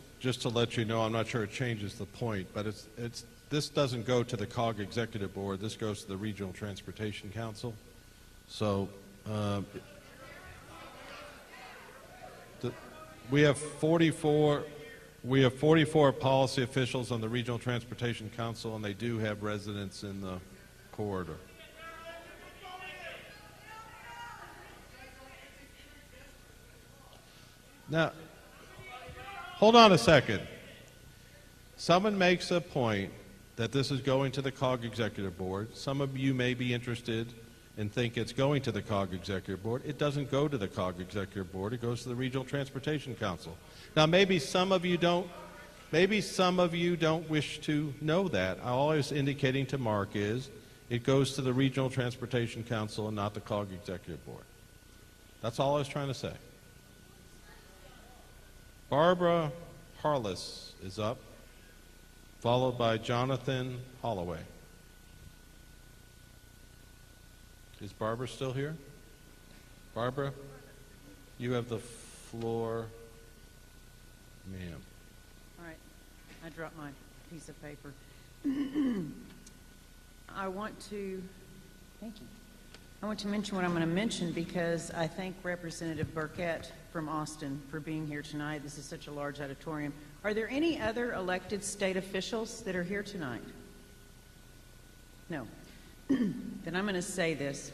to let you know, I'm not sure it changes the point, but this doesn't go to the COG Executive Board. This goes to the Regional Transportation Council. So we have 44 policy officials on the Regional Transportation Council, and they do have residents in the corridor. Now, hold on a second. Someone makes a point that this is going to the COG Executive Board. Some of you may be interested and think it's going to the COG Executive Board. It doesn't go to the COG Executive Board. It goes to the Regional Transportation Council. Now, maybe some of you don't wish to know that. All I was indicating to Mark is it goes to the Regional Transportation Council and not the COG Executive Board. That's all I was trying to say. Barbara Harless is up, followed by Jonathan Holloway. Is Barbara still here? Barbara, you have the floor. Ma'am. All right. I dropped my piece of paper. I want to mention what I'm going to mention because I thank Representative Burkett from Austin for being here tonight. This is such a large auditorium. Are there any other elected state officials that are here tonight? No. Then I'm going to say this.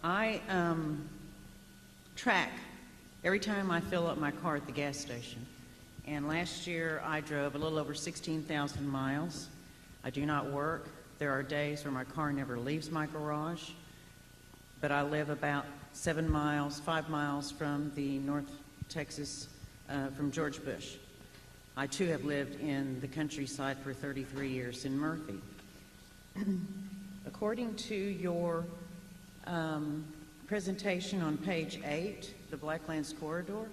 I track every time I fill up my car at the gas station. And last year I drove a little over 16,000 miles. I do not work. There are days where my car never leaves my garage. But I live about 5 miles from the North Texas, from George Bush. I too have lived in the countryside for 33 years in Murphy. According to your presentation on page 8, the Blacklands corridor,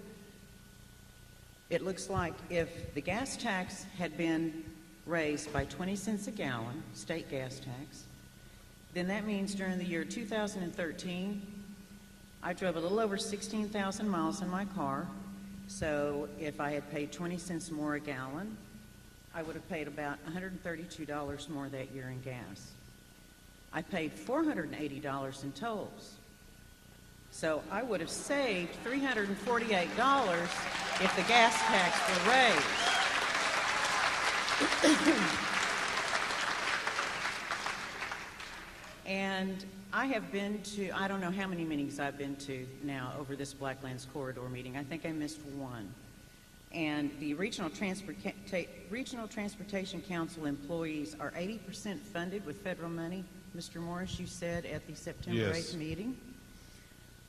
it looks like if the gas tax had been raised by 20 cents a gallon, state gas tax, then that means during the year 2013, I drove a little over 16,000 miles in my car. So if I had paid 20 cents more a gallon, I would have paid about $132 more that year in gas. I paid $480 in tolls. So I would have saved $348 if the gas tax were raised. And I have been to, I don't know how many meetings I've been to now over this Blacklands corridor meeting. I think I missed one. And the Regional Transportation Council employees are 80% funded with federal money. Mr. Morris, you said at the September 8th meeting.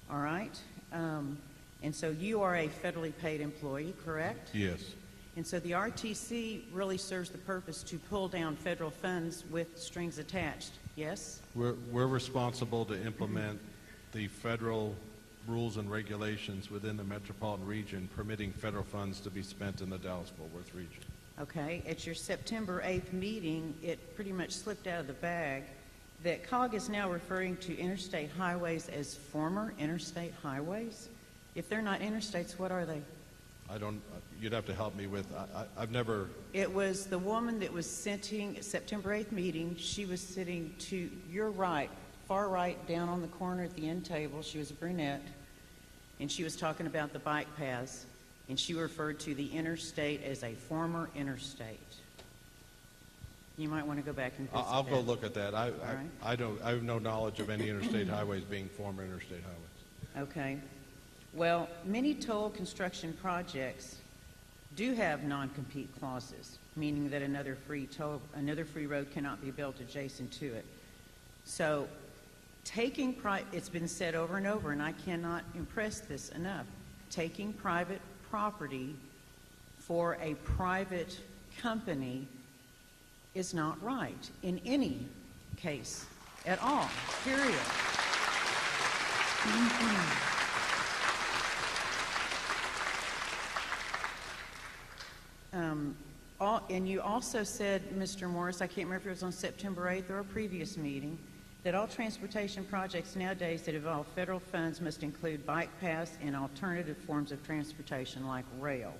All right. And so you are a federally paid employee, correct? Yes. And so the RTC really serves the purpose to pull down federal funds with strings attached, yes? We're responsible to implement the federal rules and regulations within the metropolitan region permitting federal funds to be spent in the Dallas-Fort Worth region. Okay. At your September 8th meeting, it pretty much slipped out of the bag that COG is now referring to interstate highways as former interstate highways. If they're not interstates, what are they? I don't, you'd have to help me with, I've never... It was the woman that was sitting at September 8th meeting. She was sitting to your right, far right, down on the corner at the end table. She was a brunette, and she was talking about the bike paths, and she referred to the interstate as a former interstate. You might want to go back and visit I'll go that. look at that. I have no knowledge of any interstate highways being former interstate highways. Okay. Well, many toll construction projects do have non-compete clauses, meaning that another free road cannot be built adjacent to it. So it's been said over and over, and I cannot impress this enough, taking private property for a private company is not right in any case at all, period. And you also said, Mr. Morris, I can't remember if it was on September 8th or a previous meeting, that all transportation projects nowadays that involve federal funds must include bike paths and alternative forms of transportation like rail.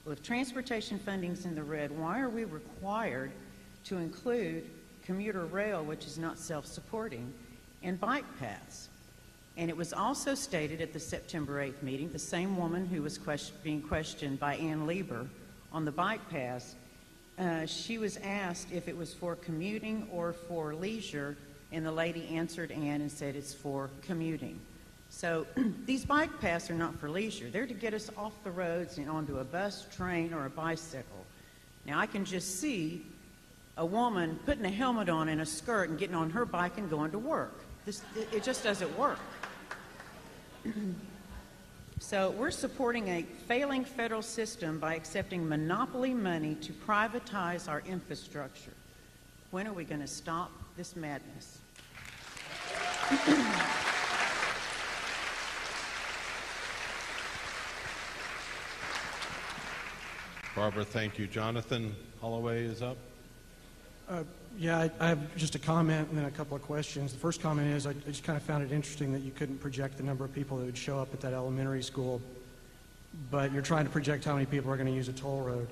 Well, if transportation funding's in the red, why are we required to include commuter rail, which is not self-supporting, and bike paths? And it was also stated at the September 8th meeting, the same woman who was being questioned by Ann Lieber on the bike paths, she was asked if it was for commuting or for leisure, and the lady answered Ann and said it's for commuting. So these bike paths are not for leisure. They're to get us off the roads and onto a bus, train, or a bicycle. Now, I can just see a woman putting a helmet on and a skirt and getting on her bike and going to work. It just doesn't work. So we're supporting a failing federal system by accepting monopoly money to privatize our infrastructure. When are we going to stop this madness? Barbara, thank you. Jonathan Holloway is up. Yeah, I have just a comment and then a couple of questions. The first comment is I just kind of found it interesting that you couldn't project the number of people that would show up at that elementary school, but you're trying to project how many people are going to use a toll road.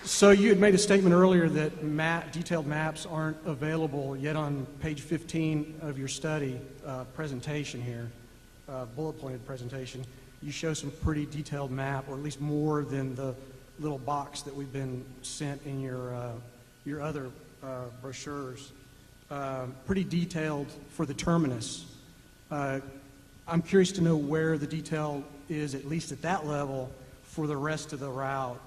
So you had made a statement earlier that detailed maps aren't available, yet on page 15 of your study presentation here, bullet-pointed presentation, you show some pretty detailed map, or at least more than the little box that we've been sent in your other brochures. Pretty detailed for the terminus. I'm curious to know where the detail is, at least at that level, for the rest of the route,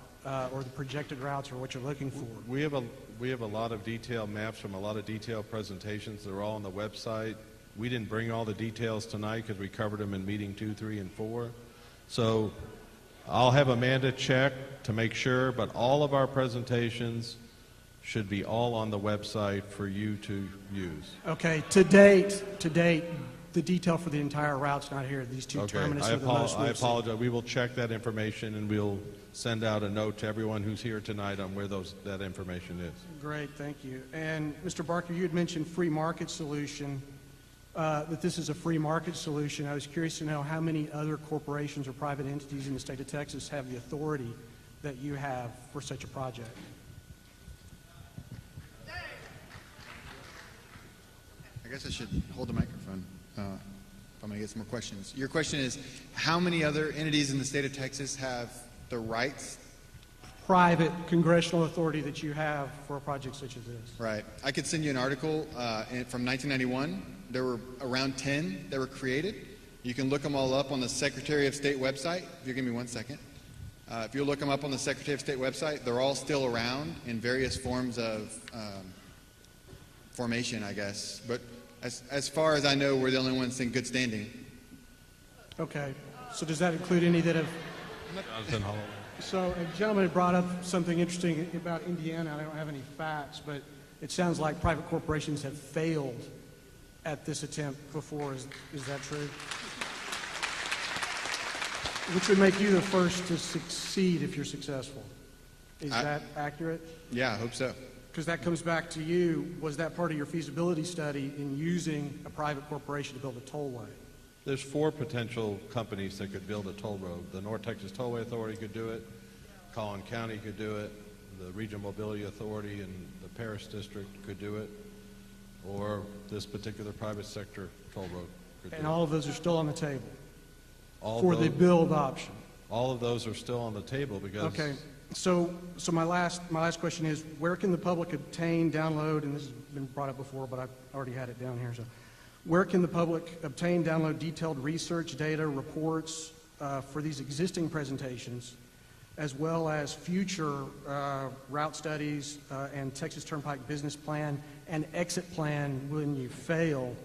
or the projected routes, or what you're looking for. We have a lot of detailed maps from a lot of detailed presentations. They're all on the website. We didn't bring all the details tonight because we covered them in meeting 2, 3, and 4. So I'll have Amanda check to make sure, but all of our presentations should be all on the website for you to use. Okay, to date, the detail for the entire route's not here. These two terminus are the most I apologize. We will check that information, and we'll send out a note to everyone who's here tonight on where that information is. Great, thank you. And Mr. Barker, you had mentioned free market solution, that this is a free market solution. I was curious to know how many other corporations or private entities in the state of Texas have the authority that you have for such a project. I guess I should hold the microphone if I'm going to get some more questions. Your question is, how many other entities in the state of Texas have the rights? Private congressional authority that you have for a project such as this. Right. I could send you an article from 1991. There were around 10 that were created. You can look them all up on the Secretary of State website. If you give me 1 second. If you look them up on the Secretary of State website, they're all still around in various forms of formation, I guess. But as far as I know, we're the only ones in good standing. Okay. So does that include any that have... So a gentleman had brought up something interesting about Indiana. I don't have any facts, but it sounds like private corporations have failed at this attempt before. Is that true? Which would make you the first to succeed if you're successful. Is that accurate? Yeah, I hope so. Because that comes back to you. Was that part of your feasibility study in using a private corporation to build a tollway? There's 4 potential companies that could build a toll road. The North Texas Tollway Authority could do it. Collin County could do it. The Regional Mobility Authority and the Paris District could do it. Or this particular private sector toll road could do it. And all of those are still on the table All for of the those- build option. All of those are still on the table because... Okay. So my last question is, where can the public obtain, download, and this has been brought up before, but I've already had it down here, so where can the public obtain, download detailed research data, reports for these existing presentations, as well as future route studies and Texas Turnpike business plan and exit plan when you fail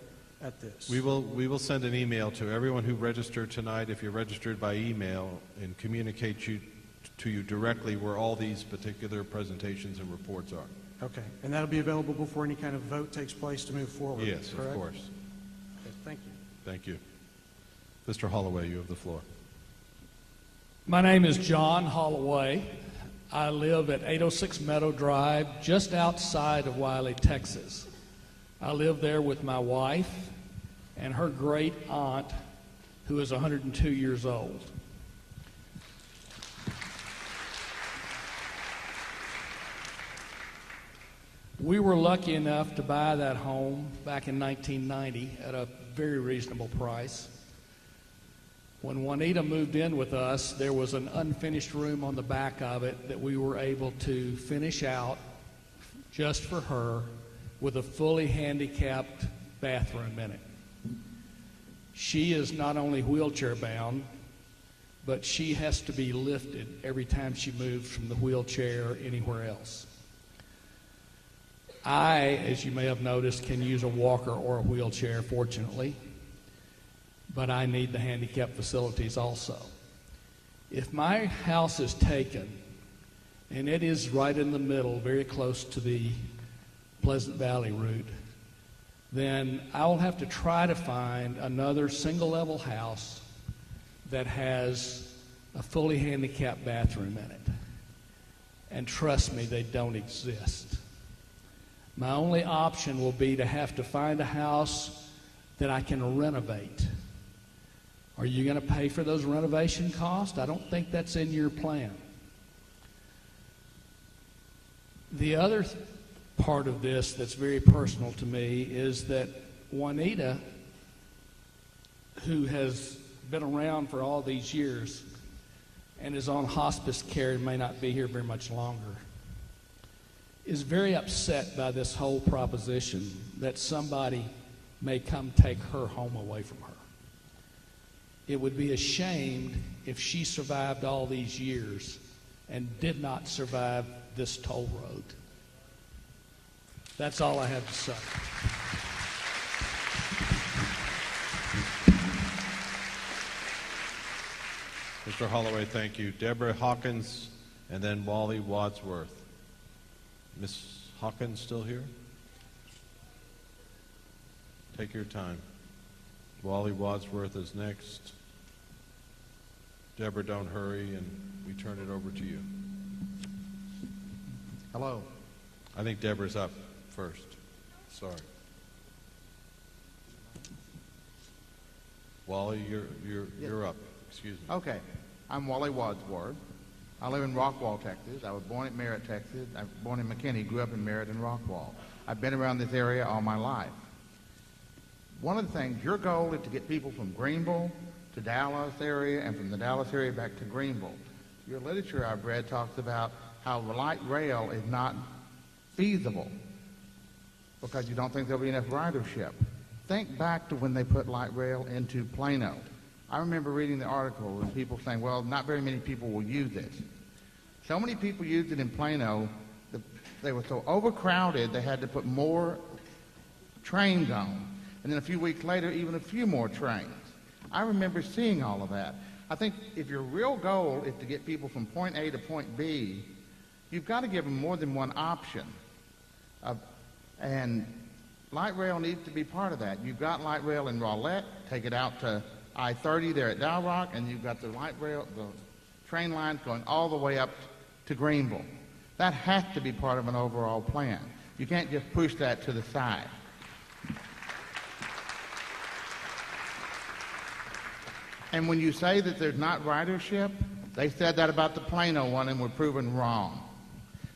at this? We will send an email to everyone who registered tonight, if you're registered by email, and communicate to you directly where all these particular presentations and reports are. Okay. And that'll be available before any kind of vote takes place to move forward? Yes, correct? of course. Okay, thank you. Thank you. Mr. Holloway, you have the floor. My name is John Holloway. I live at 806 Meadow Drive, just outside of Wiley, Texas. I live there with my wife and her great aunt, who is 102 years old. We were lucky enough to buy that home back in 1990 at a very reasonable price. When Juanita moved in with us, there was an unfinished room on the back of it that we were able to finish out just for her with a fully handicapped bathroom in it. She is not only wheelchair bound, but she has to be lifted every time she moves from the wheelchair anywhere else. I, as you may have noticed, can use a walker or a wheelchair, fortunately, but I need the handicap facilities also. If my house is taken, and it is right in the middle, very close to the Pleasant Valley route, then I will have to try to find another single-level house that has a fully handicapped bathroom in it. And trust me, they don't exist. My only option will be to have to find a house that I can renovate. Are you going to pay for those renovation costs? I don't think that's in your plan. The other part of this that's very personal to me is that Juanita, who has been around for all these years and is on hospice care and may not be here very much longer, is very upset by this whole proposition that somebody may come take her home away from her. It would be a shame if she survived all these years and did not survive this toll road. That's all I have to say. Mr. Holloway, thank you. Deborah Hawkins, and then Wally Wadsworth. Miss Hawkins still here? Take your time. Wally Wadsworth is next. Deborah, don't hurry, and we turn it over to you. Hello. I think Deborah's up first. Sorry. Wally, you're up. Excuse me. Okay. I'm Wally Wadsworth. I live in Rockwall, Texas. I was born at Merritt, Texas. I was born in McKinney, grew up in Merritt and Rockwall. I've been around this area all my life. One of the things, your goal is to get people from Greenville to Dallas area and from the Dallas area back to Greenville. Your literature I've read talks about how the light rail is not feasible because you don't think there'll be enough ridership. Think back to when they put light rail into Plano. I remember reading the article and people saying, well, not very many people will use it. So many people used it in Plano, they were so overcrowded they had to put more trains on. And then a few weeks later, even a few more trains. I remember seeing all of that. I think if your real goal is to get people from point A to point B, you've got to give them more than one option. And light rail needs to be part of that. You've got light rail in Rowlett, take it out to I-30 there at Dow Rock, and you've got the light rail, the train lines going all the way up to Greenville. That has to be part of an overall plan. You can't just push that to the side. And when you say that there's not ridership, they said that about the Plano one and were proven wrong.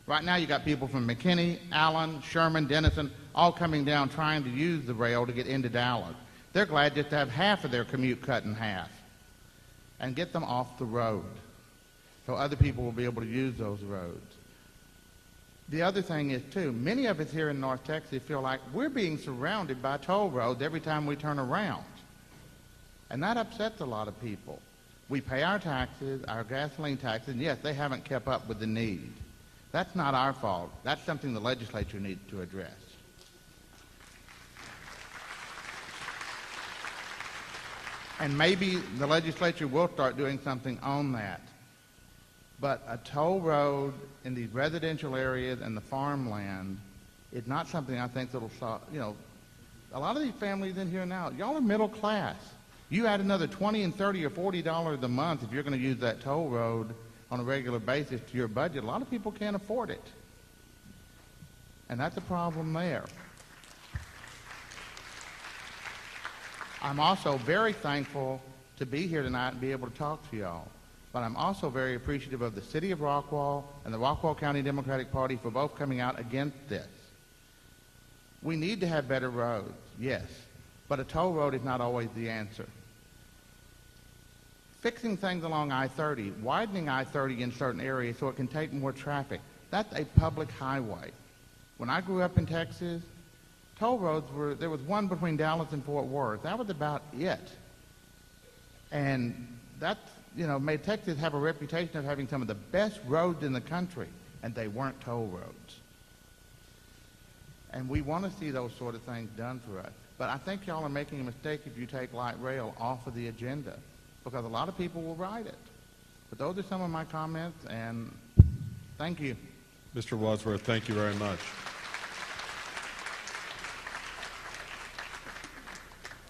Right now you got people from McKinney, Allen, Sherman, Denison, all coming down trying to use the rail to get into Dallas. They're glad just to have half of their commute cut in half and get them off the road so other people will be able to use those roads. The other thing is, too, many of us here in North Texas feel like we're being surrounded by toll roads every time we turn around. And that upsets a lot of people. We pay our taxes, our gasoline taxes, and yes, they haven't kept up with the need. That's not our fault. That's something the legislature needs to address. And maybe the legislature will start doing something on that. But a toll road in these residential areas and the farmland is not something I think that'll solve. You know, a lot of these families in here now, y'all are middle class. You add another $20 and $30 or $40 a month if you're going to use that toll road on a regular basis to your budget. A lot of people can't afford it. And that's a problem there. I'm also very thankful to be here tonight and be able to talk to y'all. But I'm also very appreciative of the City of Rockwall and the Rockwall County Democratic Party for both coming out against this. We need to have better roads, yes, but a toll road is not always the answer. Fixing things along I-30, widening I-30 in certain areas so it can take more traffic, that's a public highway. When I grew up in Texas, toll roads were, there was one between Dallas and Fort Worth. That was about it. And that, you know, made Texas have a reputation of having some of the best roads in the country, and they weren't toll roads. And we want to see those sort of things done for us. But I think y'all are making a mistake if you take light rail off of the agenda, because a lot of people will ride it. But those are some of my comments, and thank you. Mr. Wadsworth, thank you very much.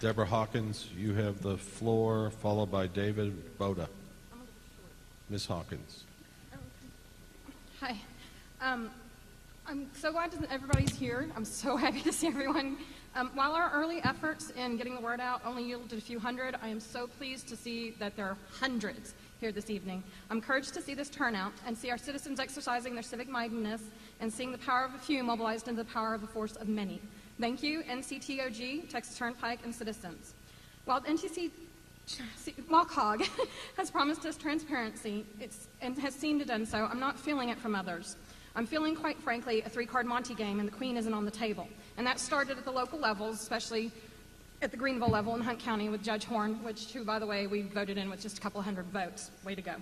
Deborah Hawkins, you have the floor, followed by David Boda. Ms. Hawkins. Hi. I'm so glad that everybody's here. I'm so happy to see everyone. While our early efforts in getting the word out only yielded a few hundred, I am so pleased to see that there are hundreds here this evening. I'm encouraged to see this turnout and see our citizens exercising their civic mindedness and seeing the power of a few mobilized into the power of the force of many. Thank you, NCTOG, Texas Turnpike, and citizens. While COG has promised us transparency and has seemed to done so, I'm not feeling it from others. I'm feeling, quite frankly, a three-card Monte game, and the queen isn't on the table. And that started at the local levels, especially at the Greenville level in Hunt County with Judge Horn, who, by the way, we voted in with just a couple hundred votes. Way to go.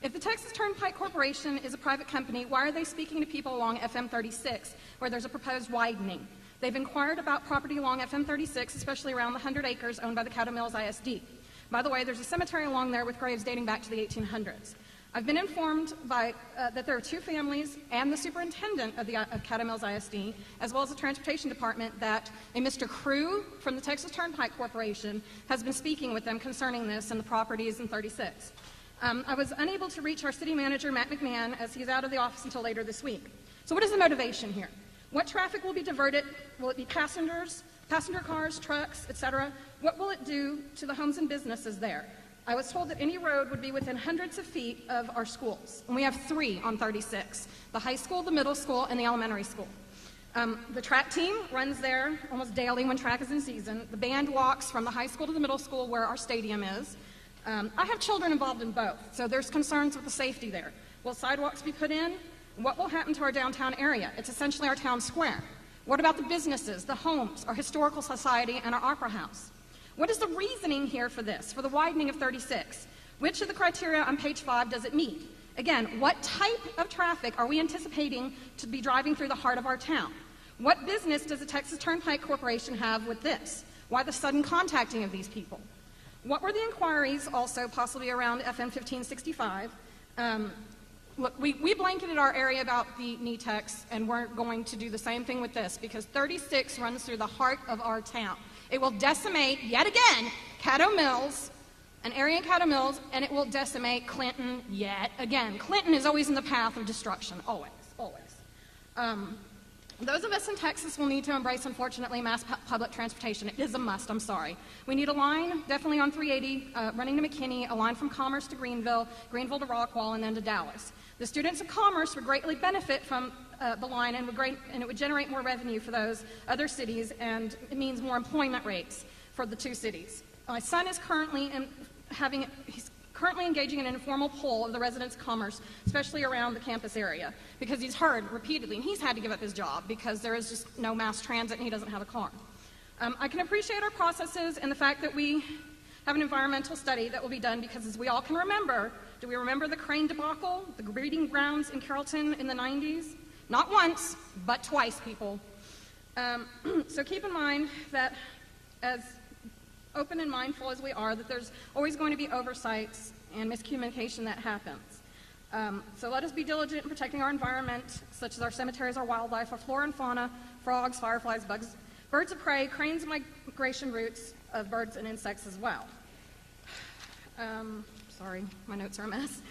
If the Texas Turnpike Corporation is a private company, why are they speaking to people along FM 36, where there's a proposed widening? They've inquired about property along FM 36, especially around the 100 acres owned by the Caddo Mills ISD. By the way, there's a cemetery along there with graves dating back to the 1800s. I've been informed that there are two families and the superintendent of Caddo Mills ISD, as well as the transportation department, that a Mr. Crew from the Texas Turnpike Corporation has been speaking with them concerning this and the properties in 36. I was unable to reach our city manager, Matt McMahon, as he's out of the office until later this week. So what is the motivation here? What traffic will be diverted? Will it be passenger cars, trucks, etc.? What will it do to the homes and businesses there? I was told that any road would be within hundreds of feet of our schools, and we have 3 on 36, the high school, the middle school, and the elementary school. The track team runs there almost daily when track is in season. The band walks from the high school to the middle school where our stadium is. I have children involved in both, so there's concerns with the safety there. Will sidewalks be put in? What will happen to our downtown area? It's essentially our town square. What about the businesses, the homes, our historical society, and our opera house? What is the reasoning here for this, for the widening of 36? Which of the criteria on page 5 does it meet? Again, what type of traffic are we anticipating to be driving through the heart of our town? What business does the Texas Turnpike Corporation have with this? Why the sudden contacting of these people? What were the inquiries also possibly around FM 1565? Look, we blanketed our area about the NETEX, and we're going to do the same thing with this, because 36 runs through the heart of our town. It will decimate, yet again, Caddo Mills, an area in Caddo Mills, and it will decimate Clinton yet again. Clinton is always in the path of destruction, always, always. Those of us in Texas will need to embrace, unfortunately, mass public transportation. It is a must, I'm sorry. We need a line, definitely on 380, running to McKinney, a line from Commerce to Greenville, Greenville to Rockwall, and then to Dallas. The students of Commerce would greatly benefit from the line, and it would generate more revenue for those other cities, and it means more employment rates for the two cities. My son is currently engaging in an informal poll of the residents of Commerce, especially around the campus area, because he's heard repeatedly, and he's had to give up his job because there is just no mass transit and he doesn't have a car. I can appreciate our processes and the fact that we have an environmental study that will be done, because as we all can remember, do we remember the crane debacle, the breeding grounds in Carrollton in the 90s? Not once, but twice, people. So keep in mind that, as open and mindful as we are, that there's always going to be oversights and miscommunication that happens. So let us be diligent in protecting our environment, such as our cemeteries, our wildlife, our flora and fauna, frogs, fireflies, bugs, birds of prey, cranes, and migration routes of birds and insects as well. Sorry, my notes are a mess.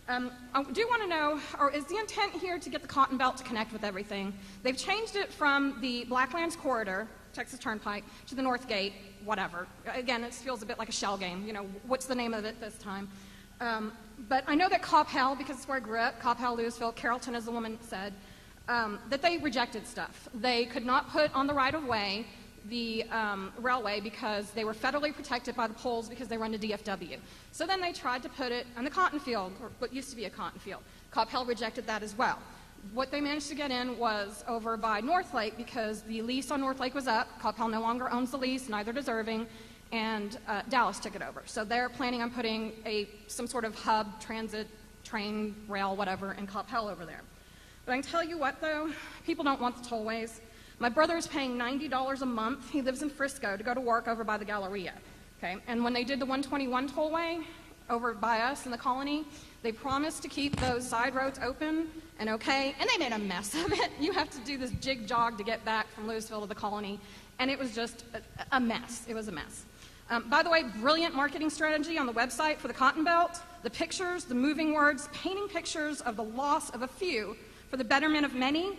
I do want to know, or is the intent here to get the Cotton Belt to connect with everything? They've changed it from the Blacklands corridor, Texas Turnpike, to the North Gate, whatever. Again, it feels a bit like a shell game. You know, what's the name of it this time? But I know that Coppell, because it's where I grew up, Coppell, Louisville, Carrollton, as the woman said, that they rejected stuff. They could not put on the right-of-way the railway because they were federally protected by the poles because they run to DFW. So then they tried to put it on the cotton field, or what used to be a cotton field. Coppell rejected that as well. What they managed to get in was over by North Lake, because the lease on North Lake was up. Coppell no longer owns the lease, neither does Irving, and Dallas took it over. So they're planning on putting some sort of hub, transit, train, rail, whatever, in Coppell over there. But I can tell you what, though, people don't want the tollways. My brother is paying $90 a month. He lives in Frisco to go to work over by the Galleria. Okay? And when they did the 121 tollway over by us in the colony, they promised to keep those side roads open and okay, and they made a mess of it. You have to do this jig jog to get back from Louisville to the colony, and it was just a mess. It was a mess. By the way, brilliant marketing strategy on the website for the Cotton Belt. The pictures, the moving words, painting pictures of the loss of a few for the betterment of many,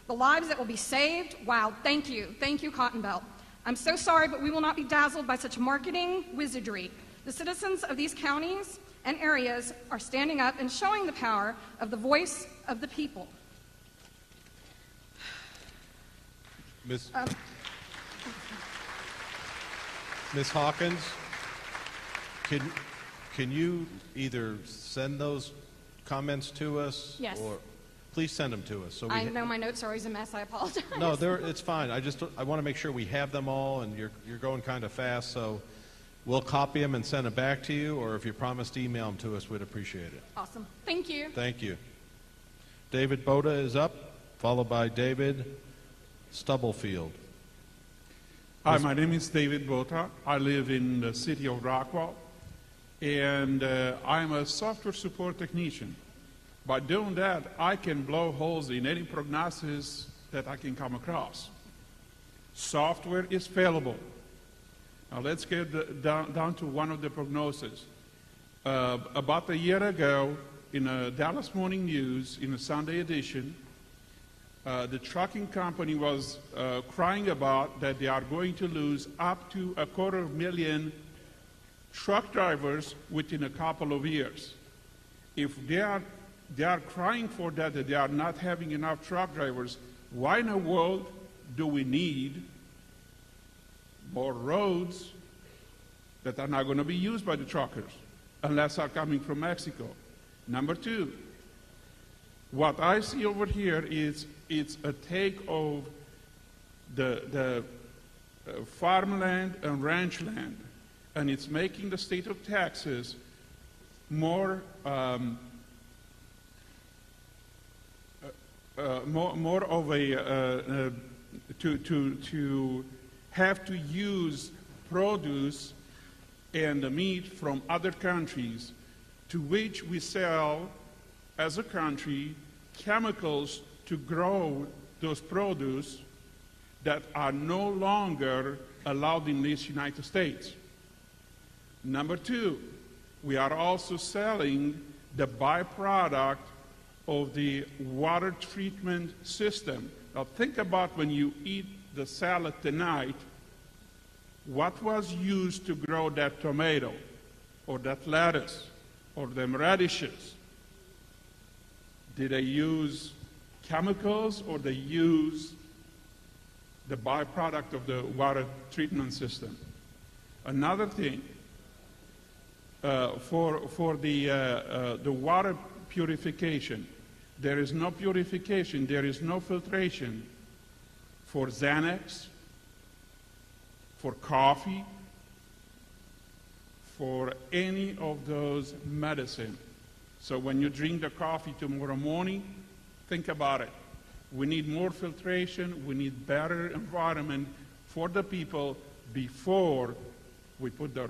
the lives that will be saved. Wow, thank you. Thank you, Cotton Belt. I'm so sorry, but we will not be dazzled by such marketing wizardry. The citizens of these counties and areas are standing up and showing the power of the voice of the people. Ms. Hawkins, can you either send those comments to us? Yes. Or please send them to us. So I know my notes are always a mess. I apologize. No, it's fine. I want to make sure we have them all, and you're going kind of fast, so we'll copy them and send them back to you, or if you promise to email them to us, we'd appreciate it. Awesome. Thank you. Thank you. David Boda is up, followed by David Stubblefield. Hi, my name is David Bota. I live in the city of Rockwall, and I'm a software support technician. By doing that, I can blow holes in any prognosis that I can come across. Software is fallible. Now let's get down to one of the prognoses. About a year ago, in a Dallas Morning News, in a Sunday edition, the trucking company was crying about that they are going to lose up to 250,000 truck drivers within a couple of years. If they are crying for that they are not having enough truck drivers, why in the world do we need more roads that are not going to be used by the truckers unless are coming from Mexico? Number two, what I see over here is it's a take of the farmland and ranch land, and it's making the state of Texas more of a to have to use produce and the meat from other countries, to which we sell as a country chemicals to grow those produce that are no longer allowed in these United States. Number two, we are also selling the byproduct of the water treatment system. Now think about when you eat the salad tonight, what was used to grow that tomato or that lettuce or them radishes? Did they use chemicals or they use the byproduct of the water treatment system? Another thing, for the water purification, there is no purification, there is no filtration for Xanax, for coffee, for any of those medicine. So when you drink the coffee tomorrow morning, think about it. We need more filtration, we need better environment for the people before we put the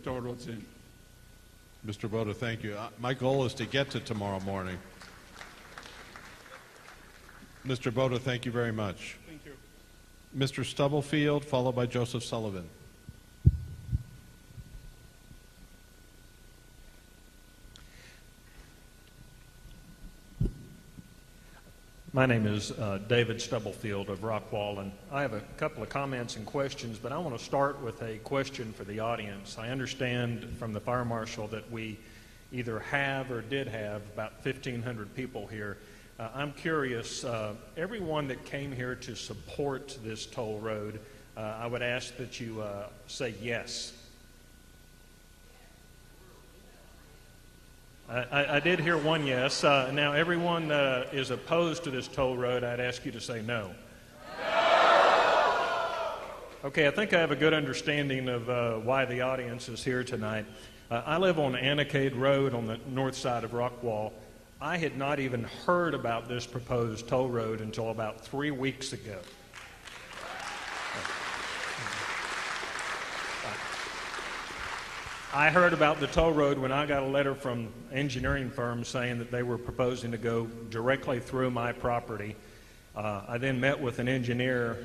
toll roads in. Mr. Boda, thank you. My goal is to get to tomorrow morning. Mr. Boda, thank you very much. Thank you. Mr. Stubblefield, followed by Joseph Sullivan. My name is David Stubblefield of Rockwall, and I have a couple of comments and questions, but I want to start with a question for the audience. I understand from the fire marshal that we either have or did have about 1,500 people here. I'm curious, everyone that came here to support this toll road, I would ask that you say yes. I did hear one yes. Now, everyone is opposed to this toll road. I'd ask you to say no. Okay, I think I have a good understanding of why the audience is here tonight. I live on Anacade Road on the north side of Rockwall. I had not even heard about this proposed toll road until about 3 weeks ago. I heard about the toll road when I got a letter from engineering firms saying that they were proposing to go directly through my property. I then met with an engineer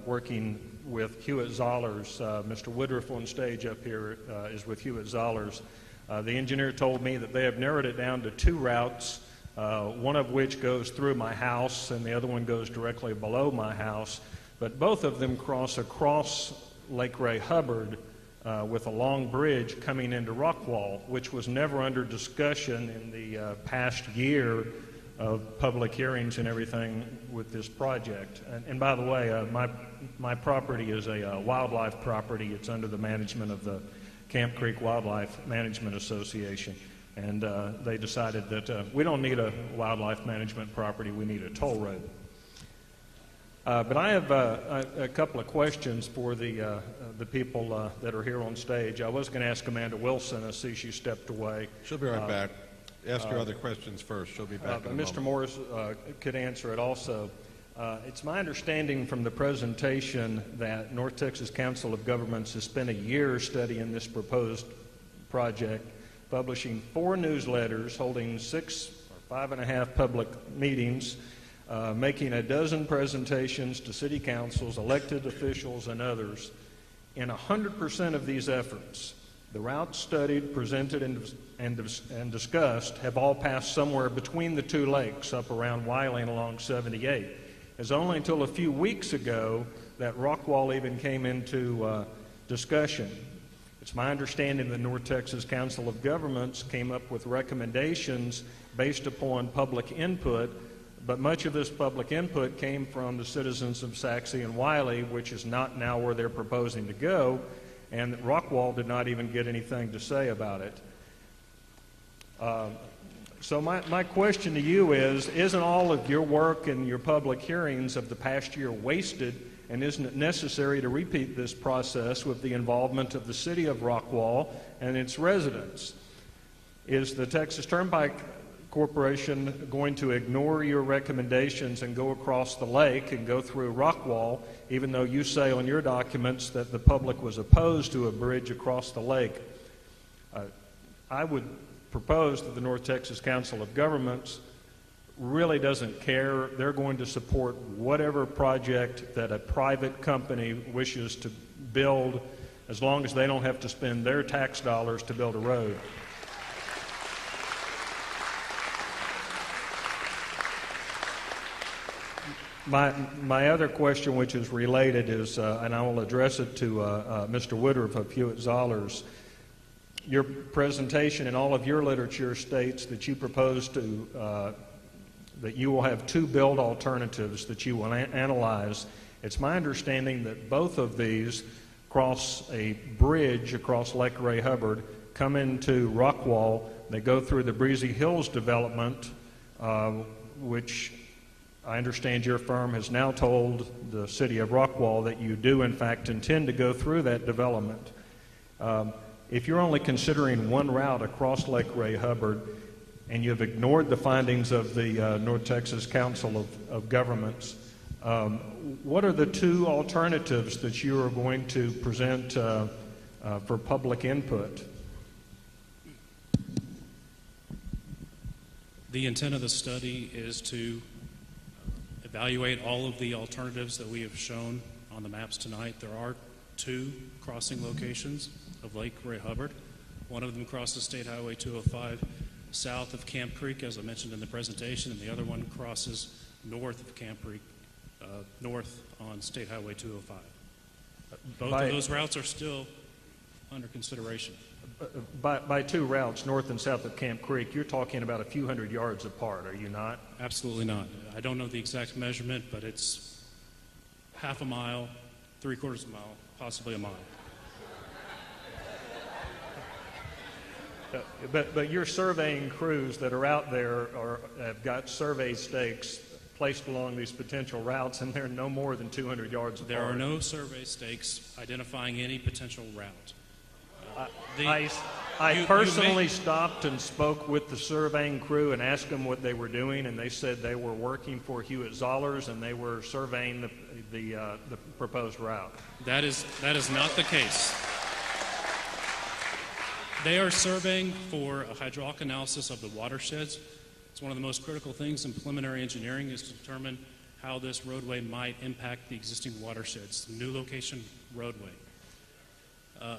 working with Hewitt Zollers. Mr. Woodruff on stage up here is with Hewitt Zollers. The engineer told me that they have narrowed it down to 2 routes, one of which goes through my house and the other one goes directly below my house. But both of them cross across Lake Ray Hubbard with a long bridge coming into Rockwall, which was never under discussion in the past year of public hearings and everything with this project. And by the way, my property is a wildlife property. It's under the management of the Camp Creek Wildlife Management Association. And they decided that we don't need a wildlife management property, we need a toll road. But I have a couple of questions for the people that are here on stage. I was going to ask Amanda Wilson. I see she stepped away. She'll be right back. Ask her other questions first. She'll be back in a Mr. moment. Morris could answer it also. It's my understanding from the presentation that North Texas Council of Governments has spent a year studying this proposed project, publishing 4 newsletters, holding 6 or 5.5 public meetings, making a dozen presentations to city councils, elected officials, and others. In 100% of these efforts, the routes studied, presented, and discussed have all passed somewhere between the 2 lakes up around Wiley and along 78. It's only until a few weeks ago that Rockwall even came into discussion. It's my understanding the North Texas Council of Governments came up with recommendations based upon public input, but much of this public input came from the citizens of Saxe and Wiley, which is not now where they're proposing to go, and Rockwall did not even get anything to say about it. So my question to you is, isn't all of your work and your public hearings of the past year wasted, and isn't it necessary to repeat this process with the involvement of the city of Rockwall and its residents? Is the Texas Turnpike Corporation going to ignore your recommendations and go across the lake and go through Rockwall, even though you say on your documents that the public was opposed to a bridge across the lake? I would propose that the North Texas Council of Governments really doesn't care. They're going to support whatever project that a private company wishes to build, as long as they don't have to spend their tax dollars to build a road. My other question, which is related, is, and I will address it to Mr. Woodruff of Hewitt Zollers. Your presentation and all of your literature states that you propose to, that you will have 2 build alternatives that you will analyze. It's my understanding that both of these cross a bridge across Lake Ray Hubbard, come into Rockwall. They go through the Breezy Hills development, which I understand your firm has now told the city of Rockwall that you do in fact intend to go through that development. If you're only considering one route across Lake Ray Hubbard and you've ignored the findings of the North Texas Council of Governments, what are the 2 alternatives that you are going to present for public input? The intent of the study is to evaluate all of the alternatives that we have shown on the maps tonight. There are 2 crossing locations of Lake Ray Hubbard. One of them crosses State Highway 205 south of Camp Creek, as I mentioned in the presentation, and the other one crosses north of Camp Creek, north on State Highway 205. Both of those routes are still under consideration. By 2 routes, north and south of Camp Creek, you're talking about a few hundred yards apart, are you not? Absolutely not. I don't know the exact measurement, but it's half a mile, 3/4 of a mile, possibly a mile. But your surveying crews that are out there have got survey stakes placed along these potential routes, and they're no more than 200 yards apart. There are no survey stakes identifying any potential route. I personally stopped and spoke with the surveying crew and asked them what they were doing, and they said they were working for Hewitt Zollers and they were surveying the proposed route. That is not the case. They are surveying for a hydraulic analysis of the watersheds. It's one of the most critical things in preliminary engineering is to determine how this roadway might impact the existing watersheds, the new location roadway.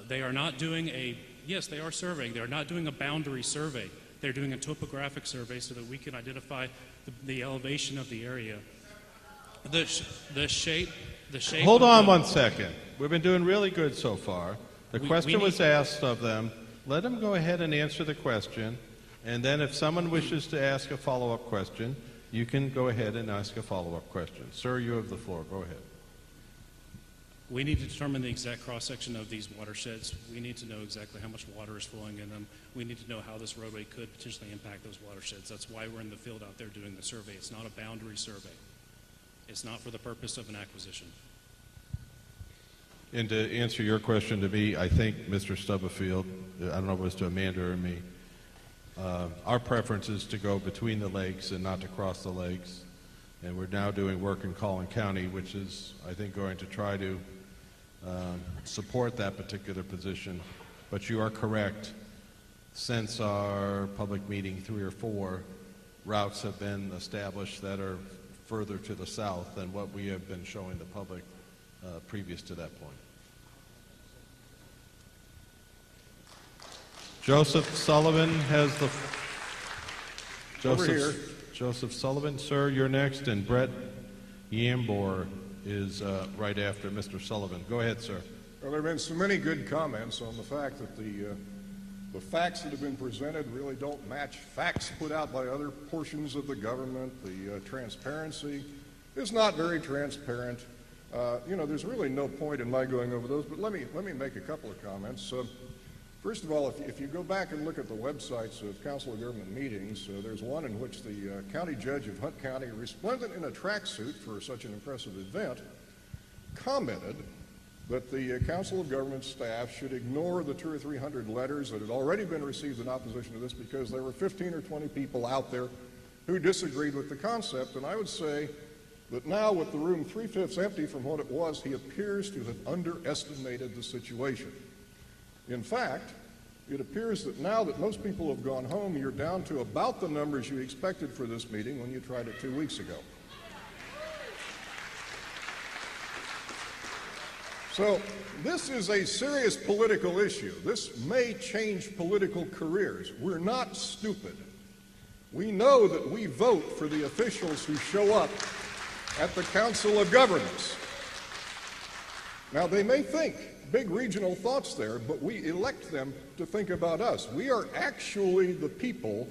They are not doing yes, they are surveying. They are not doing a boundary survey. They're doing a topographic survey so that we can identify the elevation of the area. The shape. Hold on one second. We've been doing really good so far. The question was asked of them. Let them go ahead and answer the question, and then if someone wishes to ask a follow-up question, you can go ahead and ask a follow-up question. Sir, you have the floor. Go ahead. We need to determine the exact cross-section of these watersheds. We need to know exactly how much water is flowing in them. We need to know how this roadway could potentially impact those watersheds. That's why we're in the field out there doing the survey. It's not a boundary survey. It's not for the purpose of an acquisition. And to answer your question to me, I think, Mr. Stubblefield, I don't know if it was to Amanda or me, our preference is to go between the lakes and not to cross the lakes. And we're now doing work in Collin County, which is, I think, going to try to support that particular position. But you are correct. Since our public meeting 3 or 4, routes have been established that are further to the south than what we have been showing the public previous to that point. Joseph Sullivan has the... Joseph Sullivan, sir, you're next, and Brett Yambor is right after Mr. Sullivan. Go ahead, sir. Well, there have been so many good comments on the fact that the facts that have been presented really don't match facts put out by other portions of the government. The transparency is not very transparent. There's really no point in my going over those, but let me make a couple of comments. First of all, if you go back and look at the websites of Council of Government meetings, there's one in which the county judge of Hunt County, resplendent in a tracksuit for such an impressive event, commented that the Council of Government staff should ignore the 200 or 300 letters that had already been received in opposition to this because there were 15 or 20 people out there who disagreed with the concept. And I would say that now, with the room 3/5 empty from what it was, he appears to have underestimated the situation. In fact, it appears that now that most people have gone home, you're down to about the numbers you expected for this meeting when you tried it 2 weeks ago. So this is a serious political issue. This may change political careers. We're not stupid. We know that we vote for the officials who show up at the Council of Governments. Now, they may think big regional thoughts there, but we elect them to think about us. We are actually the people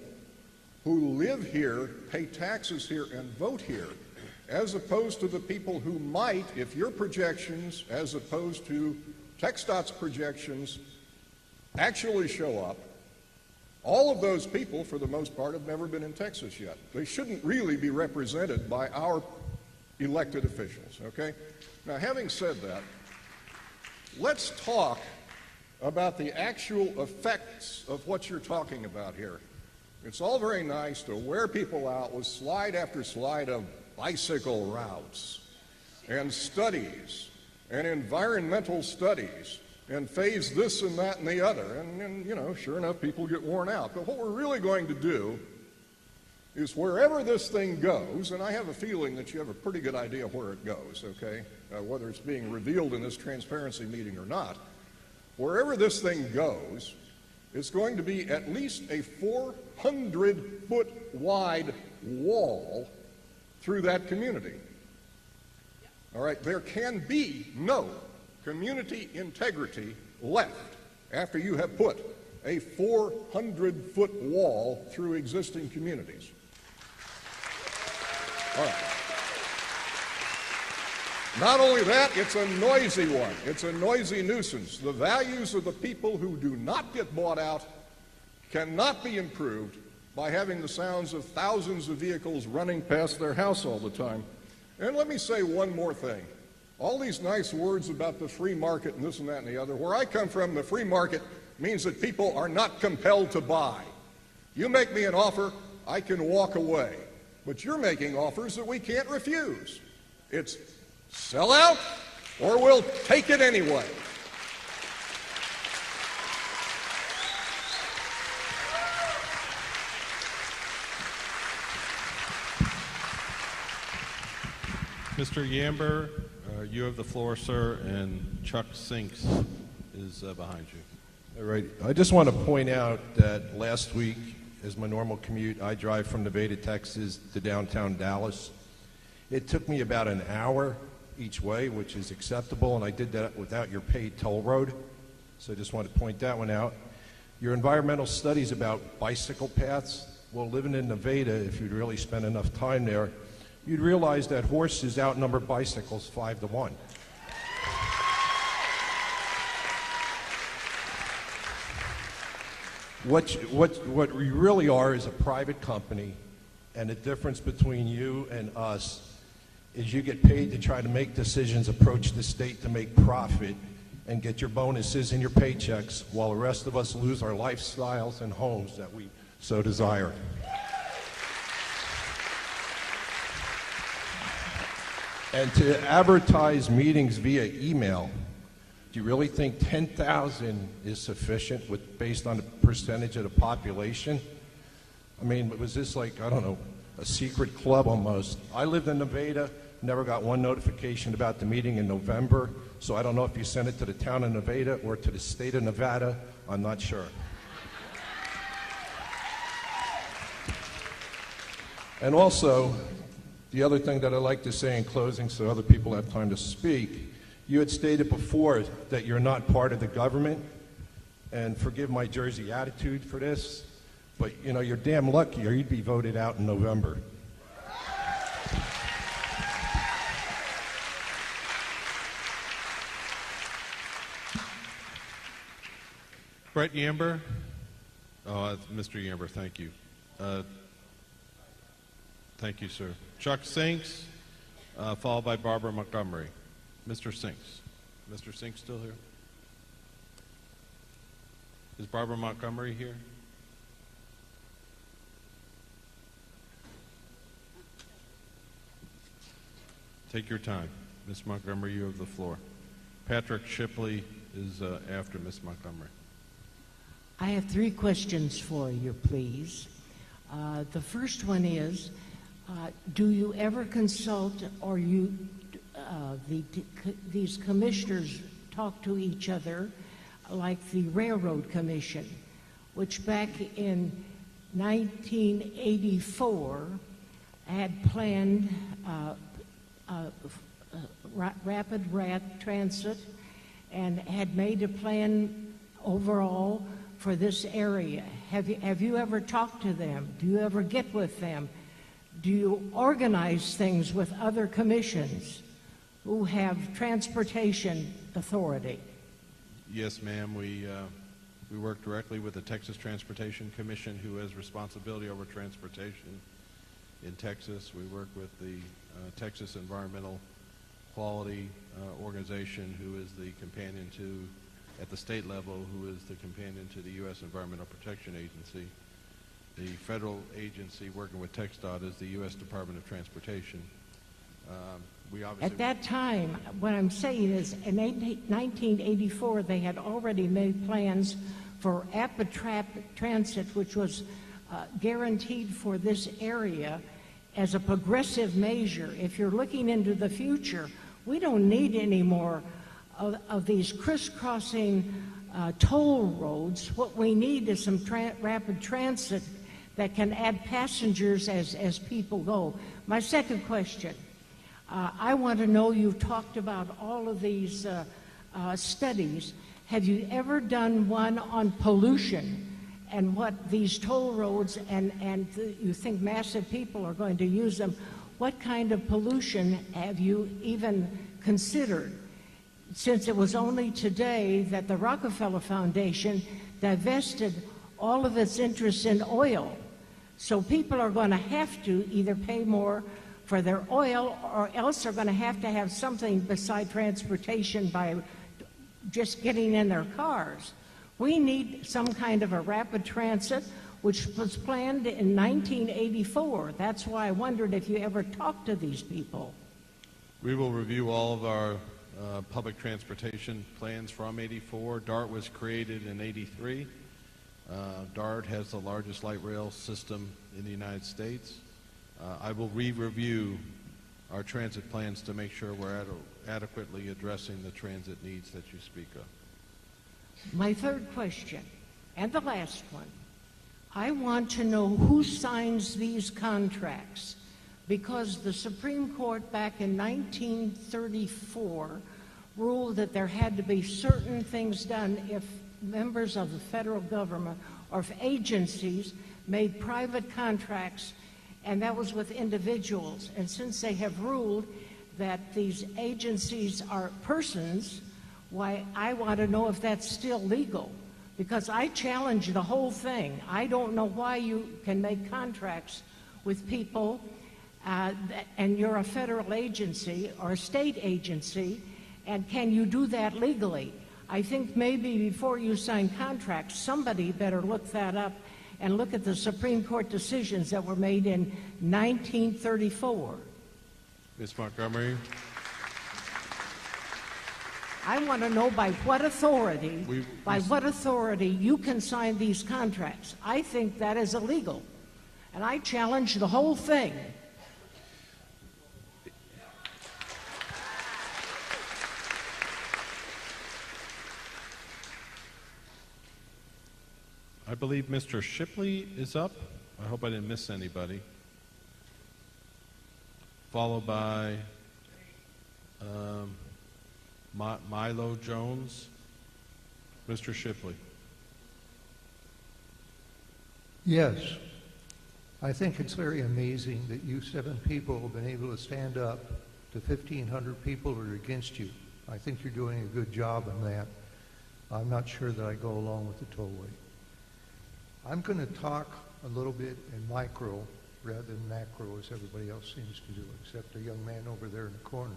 who live here, pay taxes here, and vote here, as opposed to the people who might, if your projections, as opposed to TxDOT's projections, actually show up. All of those people, for the most part, have never been in Texas yet. They shouldn't really be represented by our elected officials, okay? Now, having said that, let's talk about the actual effects of what you're talking about here. It's all very nice to wear people out with slide after slide of bicycle routes and studies and environmental studies and phase this and that and the other. And sure enough, people get worn out. But what we're really going to do is wherever this thing goes, and I have a feeling that you have a pretty good idea where it goes, okay, whether it's being revealed in this transparency meeting or not, wherever this thing goes, it's going to be at least a 400-foot wide wall through that community. All right, there can be no community integrity left after you have put a 400-foot wall through existing communities. All right. Not only that, it's a noisy one. It's a noisy nuisance. The values of the people who do not get bought out cannot be improved by having the sounds of thousands of vehicles running past their house all the time. And let me say one more thing. All these nice words about the free market and this and that and the other, where I come from, the free market means that people are not compelled to buy. You make me an offer, I can walk away. But you're making offers that we can't refuse. It's sell out or we'll take it anyway. Mr. Yamber, you have the floor, sir, and Chuck Sinks is behind you. All right. I just want to point out that last week, as my normal commute, I drive from Nevada, Texas to downtown Dallas. It took me about an hour each way, which is acceptable, and I did that without your paid toll road. So I just want to point that one out. Your environmental studies about bicycle paths, well, living in Nevada, if you'd really spend enough time there, you'd realize that horses outnumber bicycles 5-1. What we really are is a private company, and the difference between you and us is you get paid to try to make decisions, approach the state to make profit, and get your bonuses and your paychecks, while the rest of us lose our lifestyles and homes that we so desire. And to advertise meetings via email, do you really think 10,000 is sufficient based on the percentage of the population? I mean, was this like, I don't know, a secret club almost? I lived in Nevada, never got one notification about the meeting in November, so I don't know if you sent it to the town of Nevada or to the state of Nevada. I'm not sure. And also, the other thing that I'd like to say in closing so other people have time to speak, you had stated before that you're not part of the government, and forgive my Jersey attitude for this, but you know, you're damn lucky or you'd be voted out in November. Brett Yamber? Oh, Mr. Yamber, thank you. Thank you, sir. Chuck Sinks, followed by Barbara Montgomery. Mr. Sinks. Mr. Sinks still here? Is Barbara Montgomery here? Take your time. Ms. Montgomery, you have the floor. Patrick Shipley is after Ms. Montgomery. I have 3 questions for you, please. The first one is, do you ever consult, or these commissioners talk to each other like the Railroad Commission, which back in 1984 had planned rapid transit and had made a plan overall for this area? Have you ever talked to them? Do you ever get with them? Do you organize things with other commissions who have transportation authority? Yes, ma'am. We work directly with the Texas Transportation Commission, who has responsibility over transportation in Texas. We work with the Texas Environmental Quality Organization, who is the companion to, at the state level, who is the companion to the U.S. Environmental Protection Agency. The federal agency working with TxDOT is the U.S. Department of Transportation. We obviously at that time, what I'm saying is, in 1984, they had already made plans for rapid transit, which was guaranteed for this area as a progressive measure. If you're looking into the future, we don't need any more of these crisscrossing toll roads. What we need is some rapid transit that can add passengers as people go. My second question, I want to know, you've talked about all of these studies. Have you ever done one on pollution and what these toll roads, and you think massive people are going to use them? What kind of pollution have you even considered? Since it was only today that the Rockefeller Foundation divested all of its interest in oil. So people are going to have to either pay more for their oil, or else they're going to have something beside transportation by just getting in their cars. We need some kind of a rapid transit, which was planned in 1984. That's why I wondered if you ever talked to these people. We will review all of our public transportation plans from '84. DART was created in '83. DART has the largest light rail system in the United States. I will re-review our transit plans to make sure we're adequately addressing the transit needs that you speak of. My third question, and the last one, I want to know who signs these contracts, because the Supreme Court back in 1934 ruled that there had to be certain things done if members of the federal government or if agencies made private contracts, and that was with individuals. And since they have ruled that these agencies are persons, why, I want to know if that's still legal, because I challenge the whole thing. I don't know why you can make contracts with people and you're a federal agency or a state agency, and can you do that legally? I think maybe before you sign contracts, somebody better look that up and look at the Supreme Court decisions that were made in 1934. Ms. Montgomery? I want to know by what authority you can sign these contracts. I think that is illegal, and I challenge the whole thing. I believe Mr. Shipley is up. I hope I didn't miss anybody. Followed by Milo Jones. Mr. Shipley. Yes. I think it's very amazing that you 7 people have been able to stand up to 1,500 people who are against you. I think you're doing a good job on that. I'm not sure that I go along with the tollway. I'm going to talk a little bit in micro rather than macro, as everybody else seems to do, except a young man over there in the corner.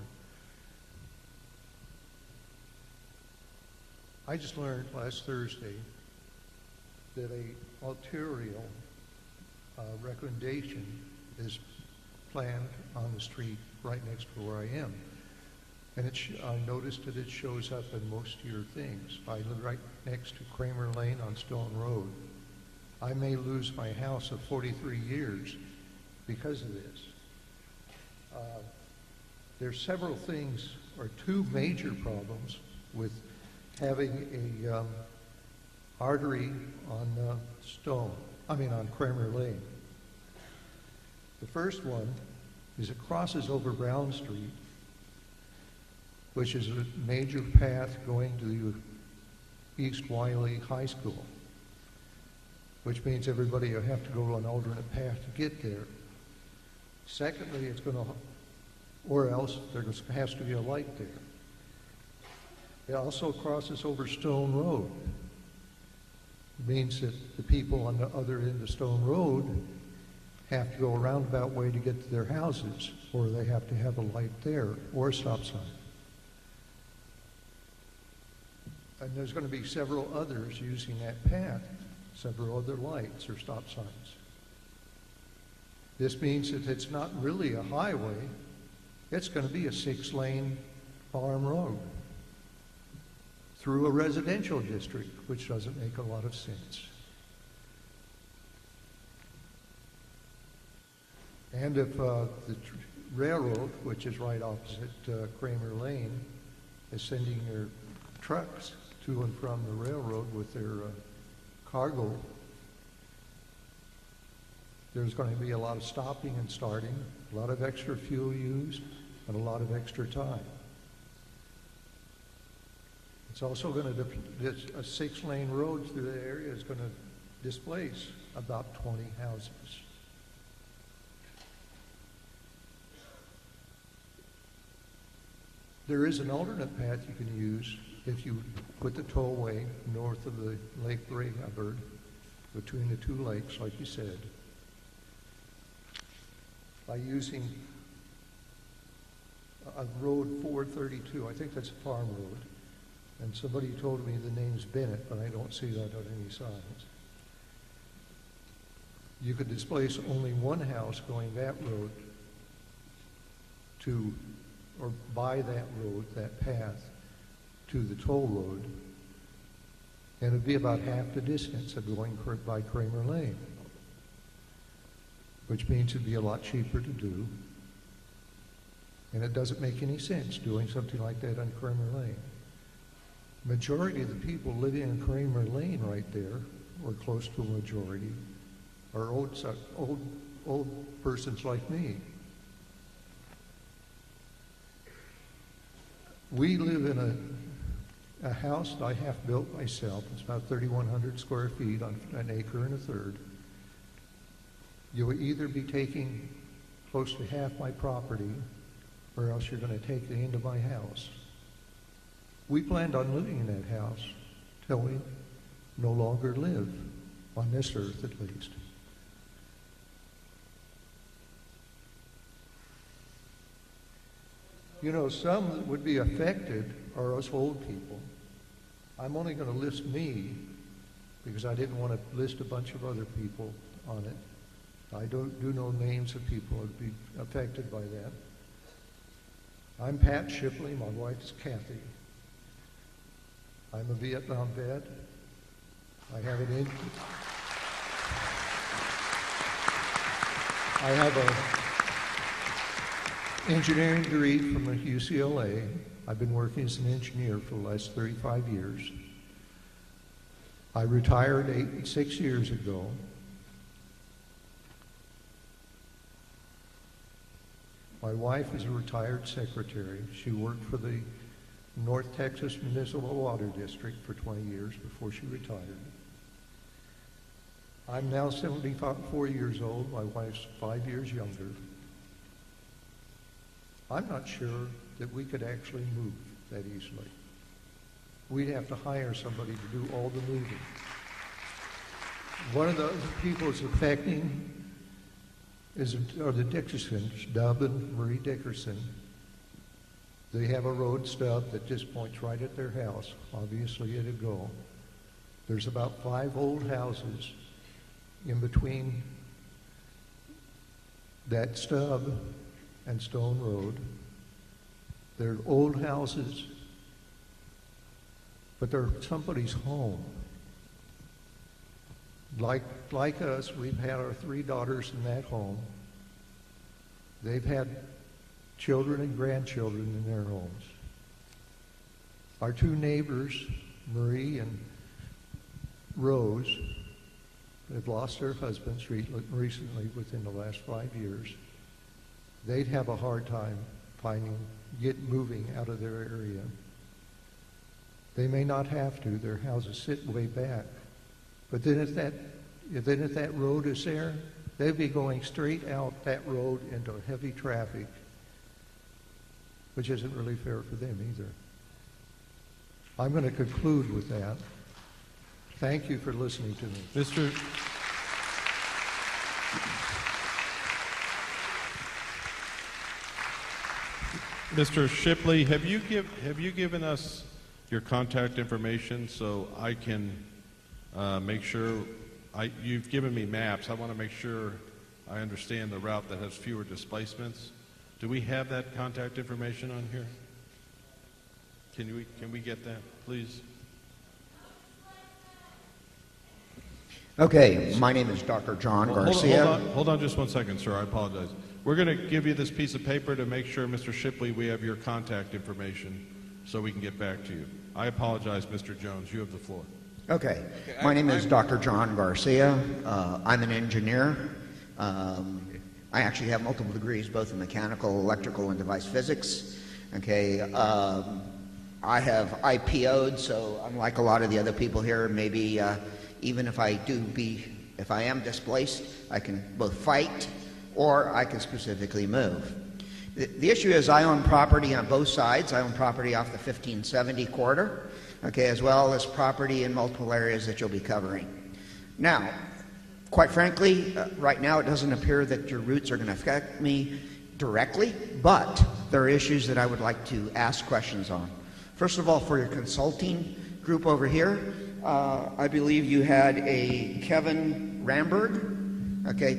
I just learned last Thursday that a arterial recommendation is planned on the street right next to where I am. And I noticed that it shows up in most of your things. I live right next to Kramer Lane on Stone Road. I may lose my house of 43 years because of this. There's several things, or 2 major problems with having a artery on on Kramer Lane. The first one is it crosses over Brown Street, which is a major path going to East Wiley High School, which means everybody will have to go on an alternate path to get there. Secondly, it's going to, or else there has to be a light there. It also crosses over Stone Road. It means that the people on the other end of Stone Road have to go a roundabout way to get to their houses, or they have to have a light there or a stop sign. And there's going to be several others using that path, several other lights or stop signs. This means that it's not really a highway, it's going to be a 6-lane farm road through a residential district, which doesn't make a lot of sense. And if the railroad, which is right opposite Kramer Lane, is sending their trucks to and from the railroad with their cargo, there's going to be a lot of stopping and starting, a lot of extra fuel used, and a lot of extra time. It's also going to, a 6-lane road through the area is going to displace about 20 houses. There is an alternate path you can use if you put the tollway north of the Lake Ray Hubbard, between the 2 lakes, like you said, by using a road 432. I think that's a farm road. And somebody told me the name's Bennett, but I don't see that on any signs. You could displace only one house going that road to, or by that road, that path, to the toll road, and it'd be about half the distance of going by Kramer Lane, which means it'd be a lot cheaper to do. And it doesn't make any sense doing something like that on Kramer Lane. Majority of the people living in Kramer Lane right there, or close to a majority, are old persons like me. We live in a house that I have built myself. It's about 3,100 square feet on an acre and a third. You will either be taking close to half my property, or else you're going to take the end of my house. We planned on living in that house till we no longer live, on this earth at least. You know, some that would be affected are us old people. I'm only going to list me because I didn't want to list a bunch of other people on it. I do know names of people who would be affected by that. I'm Pat Shipley. My wife is Kathy. I'm a Vietnam vet. I have an engineering degree from the UCLA. I've been working as an engineer for the last 35 years. I retired 6 years ago. My wife is a retired secretary. She worked for the North Texas Municipal Water District for 20 years before she retired. I'm now 74 years old. My wife's 5 years younger. I'm not sure that we could actually move that easily. We'd have to hire somebody to do all the moving. One of the other people it's affecting are the Dickersons, Dub and Marie Dickerson. They have a road stub that just points right at their house. Obviously, it'd go. There's about 5 old houses in between that stub and Stone Road. They're old houses, but they're somebody's home. Like us, we've had our 3 daughters in that home. They've had children and grandchildren in their homes. Our 2 neighbors, Marie and Rose, have lost their husbands recently within the last 5 years. They'd have a hard time moving out of their area. They may not have to. Their houses sit way back. But then if that road is there, they'd be going straight out that road into heavy traffic, which isn't really fair for them either. I'm going to conclude with that. Thank you for listening to me. Mr. Shipley, have you given us your contact information so I can make sure you've given me maps. I want to make sure I understand the route that has fewer displacements. Do we have that contact information on here? Can we get that, please? Okay, my name is Dr. John Garcia. Hold on just one second, sir. I apologize. We're going to give you this piece of paper to make sure, Mr. Shipley, we have your contact information so we can get back to you. I apologize, Mr. Jones. You have the floor. Okay. My name is Dr. John Garcia. I'm an engineer. I actually have multiple degrees, both in mechanical, electrical, and device physics. Okay. I have IPO'd, so unlike a lot of the other people here, maybe even if I am displaced, I can both fight or I can specifically move. The issue is I own property on both sides. I own property off the 1570 corridor, okay, as well as property in multiple areas that you'll be covering. Now, quite frankly, right now it doesn't appear that your routes are going to affect me directly, but there are issues that I would like to ask questions on. First of all, for your consulting group over here, I believe you had a Kevin Ramberg. Okay,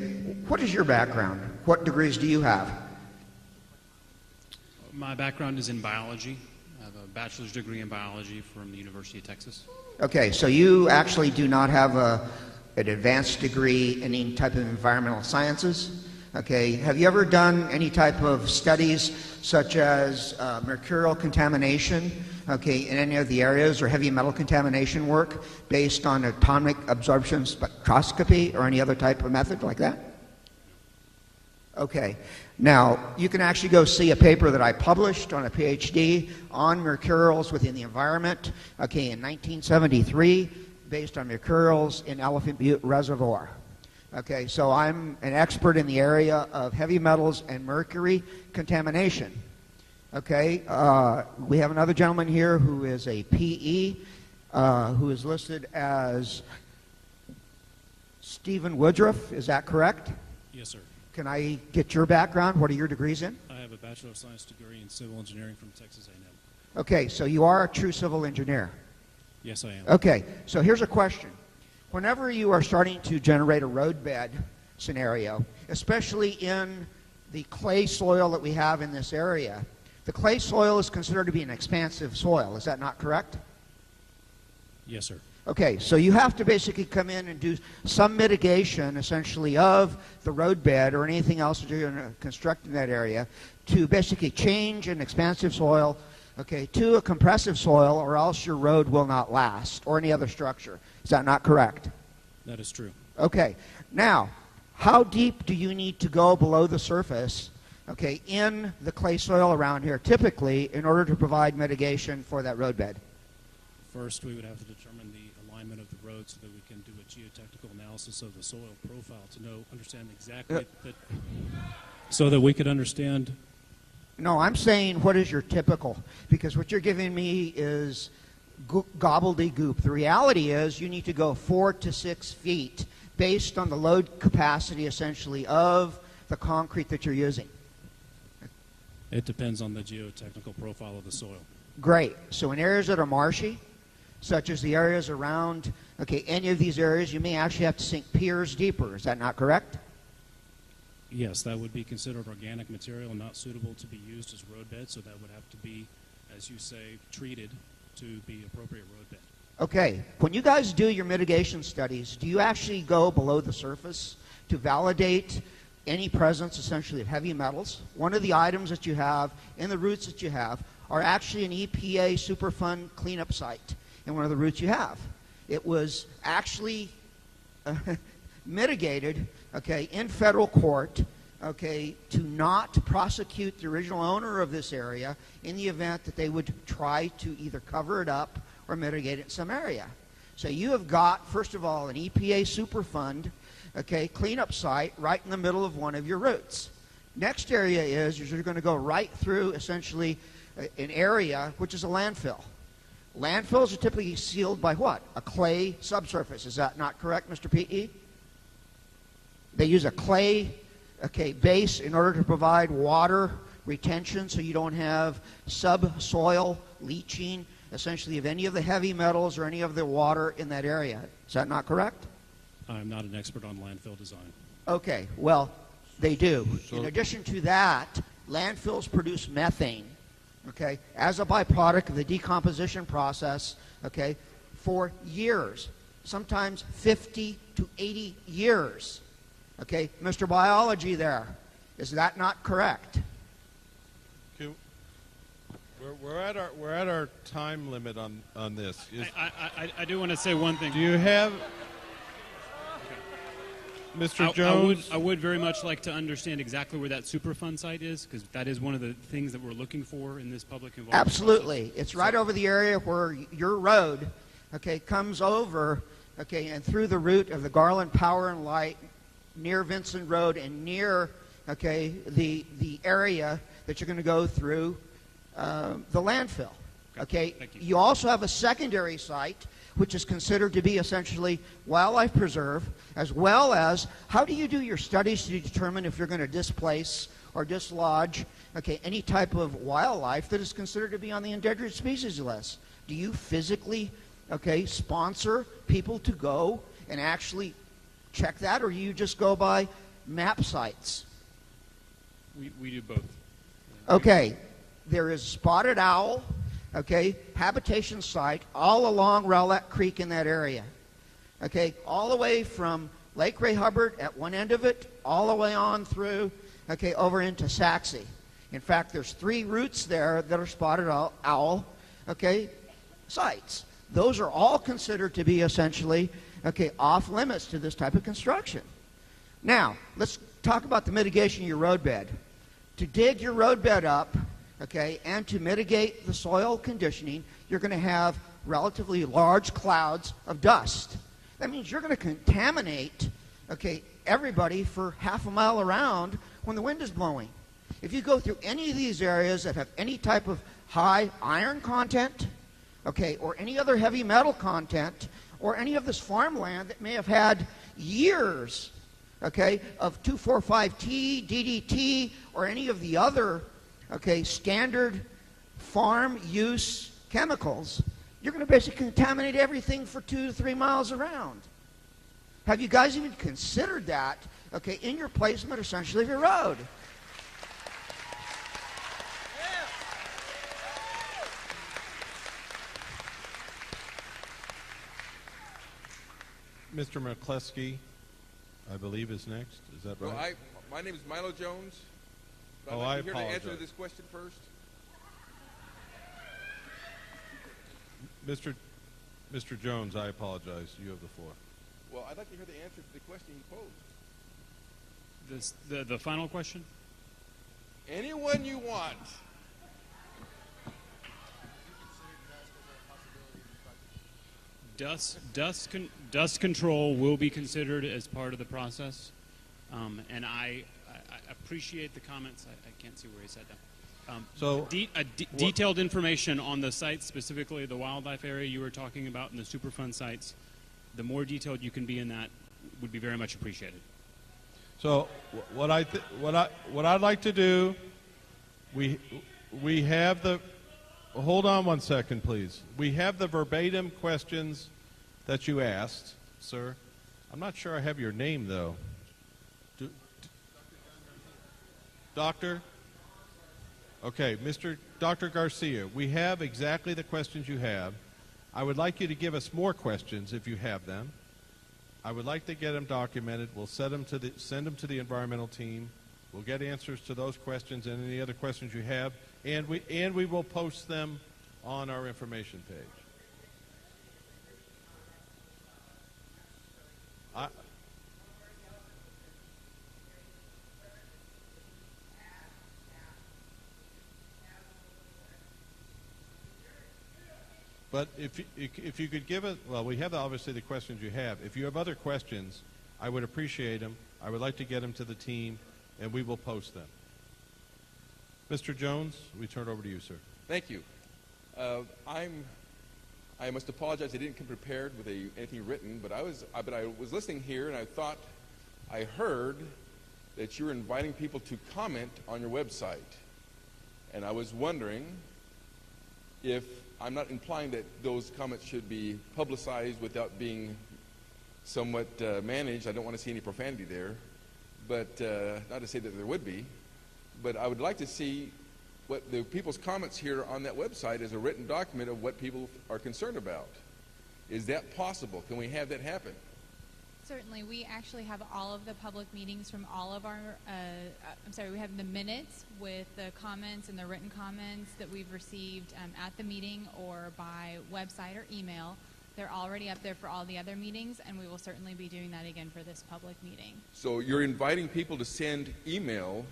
what is your background? What degrees do you have? My background is in biology. I have a bachelor's degree in biology from the University of Texas. Okay, so you actually do not have an advanced degree in any type of environmental sciences? Okay, have you ever done any type of studies such as mercurial contamination, okay, in any of the areas, or heavy metal contamination work based on atomic absorption spectroscopy or any other type of method like that? Okay, now you can actually go see a paper that I published on a PhD on mercurials within the environment, okay, in 1973, based on mercurials in Elephant Butte Reservoir. Okay, so I'm an expert in the area of heavy metals and mercury contamination. Okay, we have another gentleman here who is a PE, who is listed as Stephen Woodruff. Is that correct? Yes, sir. Can I get your background? What are your degrees in? I have a Bachelor of Science degree in Civil Engineering from Texas A&M. Okay, so you are a true civil engineer. Yes, I am. Okay, so here's a question. Whenever you are starting to generate a roadbed scenario, especially in the clay soil that we have in this area, the clay soil is considered to be an expansive soil. Is that not correct? Yes, sir. Okay, so you have to basically come in and do some mitigation, essentially, of the roadbed or anything else that you're going to construct in that area to basically change an expansive soil, okay, to a compressive soil, or else your road will not last, or any other structure. Is that not correct? That is true. Okay. Now, how deep do you need to go below the surface, okay, in the clay soil around here, typically, in order to provide mitigation for that roadbed? First, we would have to determine the alignment of the road so that we can do a geotechnical analysis of the soil profile to understand exactly so that we could understand. No, I'm saying what is your typical, because what you're giving me is gobbledygook. The reality is you need to go 4 to 6 feet based on the load capacity, essentially, of the concrete that you're using. It depends on the geotechnical profile of the soil. Great. So in areas that are marshy, such as the areas around, okay, any of these areas, you may actually have to sink piers deeper. Is that not correct? Yes, that would be considered organic material, not suitable to be used as roadbed, so that would have to be, as you say, treated to be appropriate roadbed. Okay. When you guys do your mitigation studies, do you actually go below the surface to validate any presence, essentially, of heavy metals? One of the items that you have in the routes that you have are actually an EPA Superfund cleanup site in one of the routes you have. It was actually mitigated, okay, in federal court, okay, to not prosecute the original owner of this area in the event that they would try to either cover it up or mitigate it in some area. So you have got, first of all, an EPA Superfund, okay, cleanup site right in the middle of one of your routes. Next area is you're going to go right through, essentially, an area which is a landfill. Landfills are typically sealed by what? A clay subsurface. Is that not correct, Mr. P.E.? They use a clay, okay, base in order to provide water retention so you don't have subsoil leaching, essentially, of any of the heavy metals or any of the water in that area. Is that not correct? I'm not an expert on landfill design. Okay, well, they do. In addition to that, landfills produce methane, okay, as a byproduct of the decomposition process, okay, for years, sometimes 50 to 80 years. Okay, Mr. Biology there, is that not correct? Okay. We're at our time limit on this. I do want to say one thing. Do you have, Mr. Jones? I would very much like to understand exactly where that Superfund site is, because that is one of the things that we're looking for in this public involvement. Absolutely. Process. It's right over the area where your road, okay, comes over, okay, and through the route of the Garland Power and Light, near Vincent Road, and near, okay, the area that you're going to go through the landfill. Okay. You also have a secondary site, which is considered to be essentially wildlife preserve, as well as how do you do your studies to determine if you're going to displace or dislodge, okay, any type of wildlife that is considered to be on the endangered species list? Do you physically, okay, sponsor people to go and actually check that, or you just go by map sites? We do both. Okay. There is spotted owl, okay, habitation site all along Rowlett Creek in that area. Okay, all the way from Lake Ray Hubbard at one end of it, all the way on through, okay, over into Saxe. In fact, there's 3 routes there that are spotted owl, okay, sites. Those are all considered to be essentially, okay, off limits to this type of construction. Now, let's talk about the mitigation of your roadbed. To dig your roadbed up, okay, and to mitigate the soil conditioning, you're going to have relatively large clouds of dust. That means you're going to contaminate, okay, everybody for half a mile around when the wind is blowing. If you go through any of these areas that have any type of high iron content, okay, or any other heavy metal content, or any of this farmland that may have had years, okay, of 2,4,5-T, DDT, or any of the other, okay, standard farm use chemicals, you're going to basically contaminate everything for 2 to 3 miles around. Have you guys even considered that, okay, in your placement, essentially, of your road? Mr. McCleskey, I believe, is next. Is that right? Well, my name is Milo Jones. But Oh, I'd I like to hear the answer apologize. to this question first. Mr. Jones, I apologize. You have the floor. Well, I'd like to hear the answer to the question he posed. The final question? Anyone you want. Dust control will be considered as part of the process, and I appreciate the comments. I can't see where he sat down. Detailed information on the site, specifically the wildlife area you were talking about and the Superfund sites. The more detailed you can be in that would be very much appreciated. So what I'd like to do, we have the. Hold on one second, please. We have the verbatim questions that you asked, sir. I'm not sure I have your name, though. Doctor? Okay, Dr. Garcia, we have exactly the questions you have. I would like you to give us more questions if you have them. I would like to get them documented. We'll send them to the environmental team. We'll get answers to those questions and any other questions you have, and we will post them on our information page. But if you could give us, well, we have obviously the questions you have. If you have other questions, I would appreciate them. I would like to get them to the team, and we will post them. Mr. Jones, we turn it over to you, sir. Thank you. I must apologize. I didn't come prepared with anything written, but I was listening here, and I thought I heard that you were inviting people to comment on your website, and I was wondering if I'm not implying that those comments should be publicized without being somewhat managed. I don't want to see any profanity there, but not to say that there would be. But I would like to see what the people's comments here on that website is a written document of what people are concerned about. Is that possible? Can we have that happen? Certainly. We actually have all of the public meetings from all of our, we have the minutes with the comments and the written comments that we've received at the meeting or by website or email. They're already up there for all the other meetings, and we will certainly be doing that again for this public meeting. So you're inviting people to send email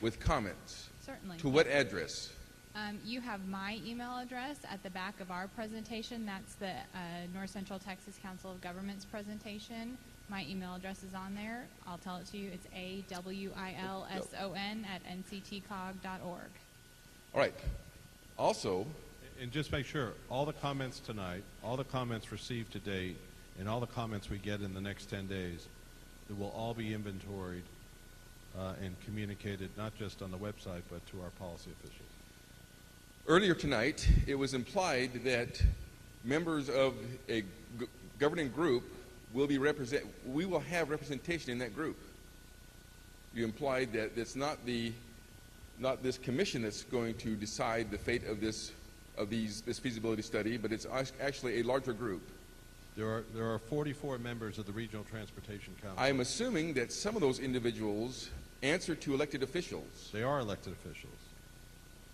with comments? Certainly. To what address? You have my email address at the back of our presentation. That's the North Central Texas Council of Governments presentation. My email address is on there. I'll tell it to you. It's awilson@nctcog.org. All right. Also, and just make sure, all the comments tonight, all the comments received to date, and all the comments we get in the next 10 days, it will all be inventoried and communicated not just on the website, but to our policy officials. Earlier tonight, it was implied that members of a governing group we will have representation in that group. You implied that it's not this commission that's going to decide the fate of this feasibility study, but it's actually a larger group. There are 44 members of the Regional Transportation Council. I'm assuming that some of those individuals answer to elected officials. They are elected officials.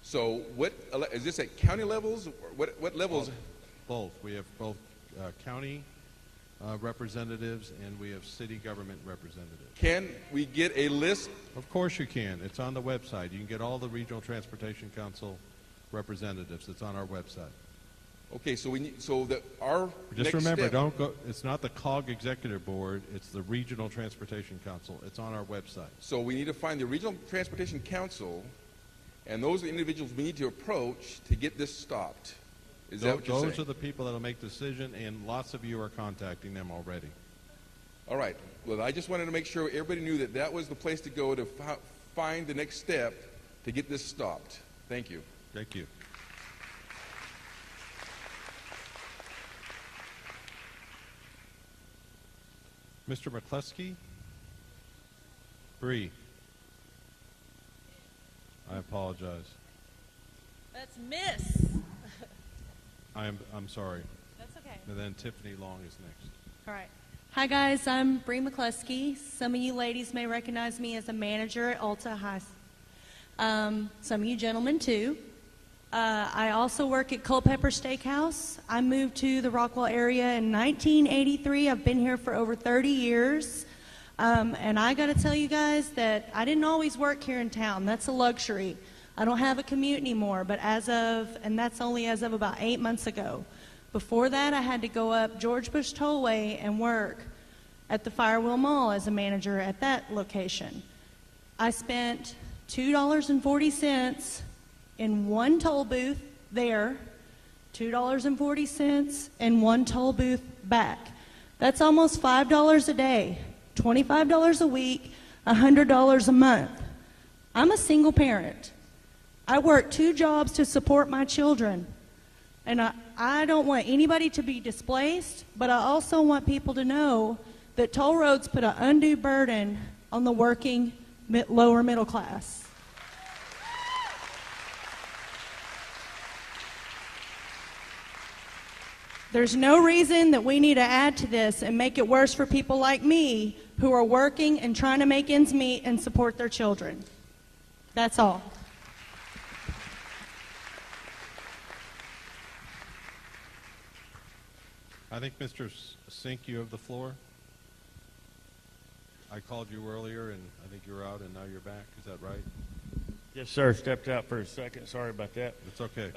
So what is this at county levels? What levels? Both. We have both county representatives and we have city government representatives. Can we get a list? Of course you can. It's on the website. You can get all the Regional Transportation Council representatives. It's on our website. Okay, so we need, so that our just next remember, step, don't go. It's not the COG Executive Board. It's the Regional Transportation Council. It's on our website. So we need to find the Regional Transportation Council, and those are the individuals we need to approach to get this stopped. Is that what you're saying? Those are the people that will make the decision, and lots of you are contacting them already. All right. Well, I just wanted to make sure everybody knew that that was the place to go to find the next step to get this stopped. Thank you. Thank you. Mr. McCluskey? Bree. I apologize. That's Miss. I'm sorry. That's okay. And then Tiffany Long is next. All right. Hi, guys. I'm Bree McCluskey. Some of you ladies may recognize me as a manager at Ulta High. Some of you gentlemen, too. I also work at Culpeper Steakhouse. I moved to the Rockwall area in 1983. I've been here for over 30 years. And I got to tell you guys that I didn't always work here in town. That's a luxury. I don't have a commute anymore, but and that's only as of about 8 months ago. Before that, I had to go up George Bush Tollway and work at the Firewheel Mall as a manager at that location. I spent $2.40 in one toll booth there, $2.40 in one toll booth back. That's almost $5 a day, $25 a week, $100 a month. I'm a single parent. I work 2 jobs to support my children. And I don't want anybody to be displaced, but I also want people to know that toll roads put an undue burden on the working lower middle class. There's no reason that we need to add to this and make it worse for people like me who are working and trying to make ends meet and support their children. That's all. I think, Mr. Sink, you have the floor. I called you earlier, and I think you were out, and now you're back. Is that right? Yes, sir. Stepped out for a second. Sorry about that. It's okay.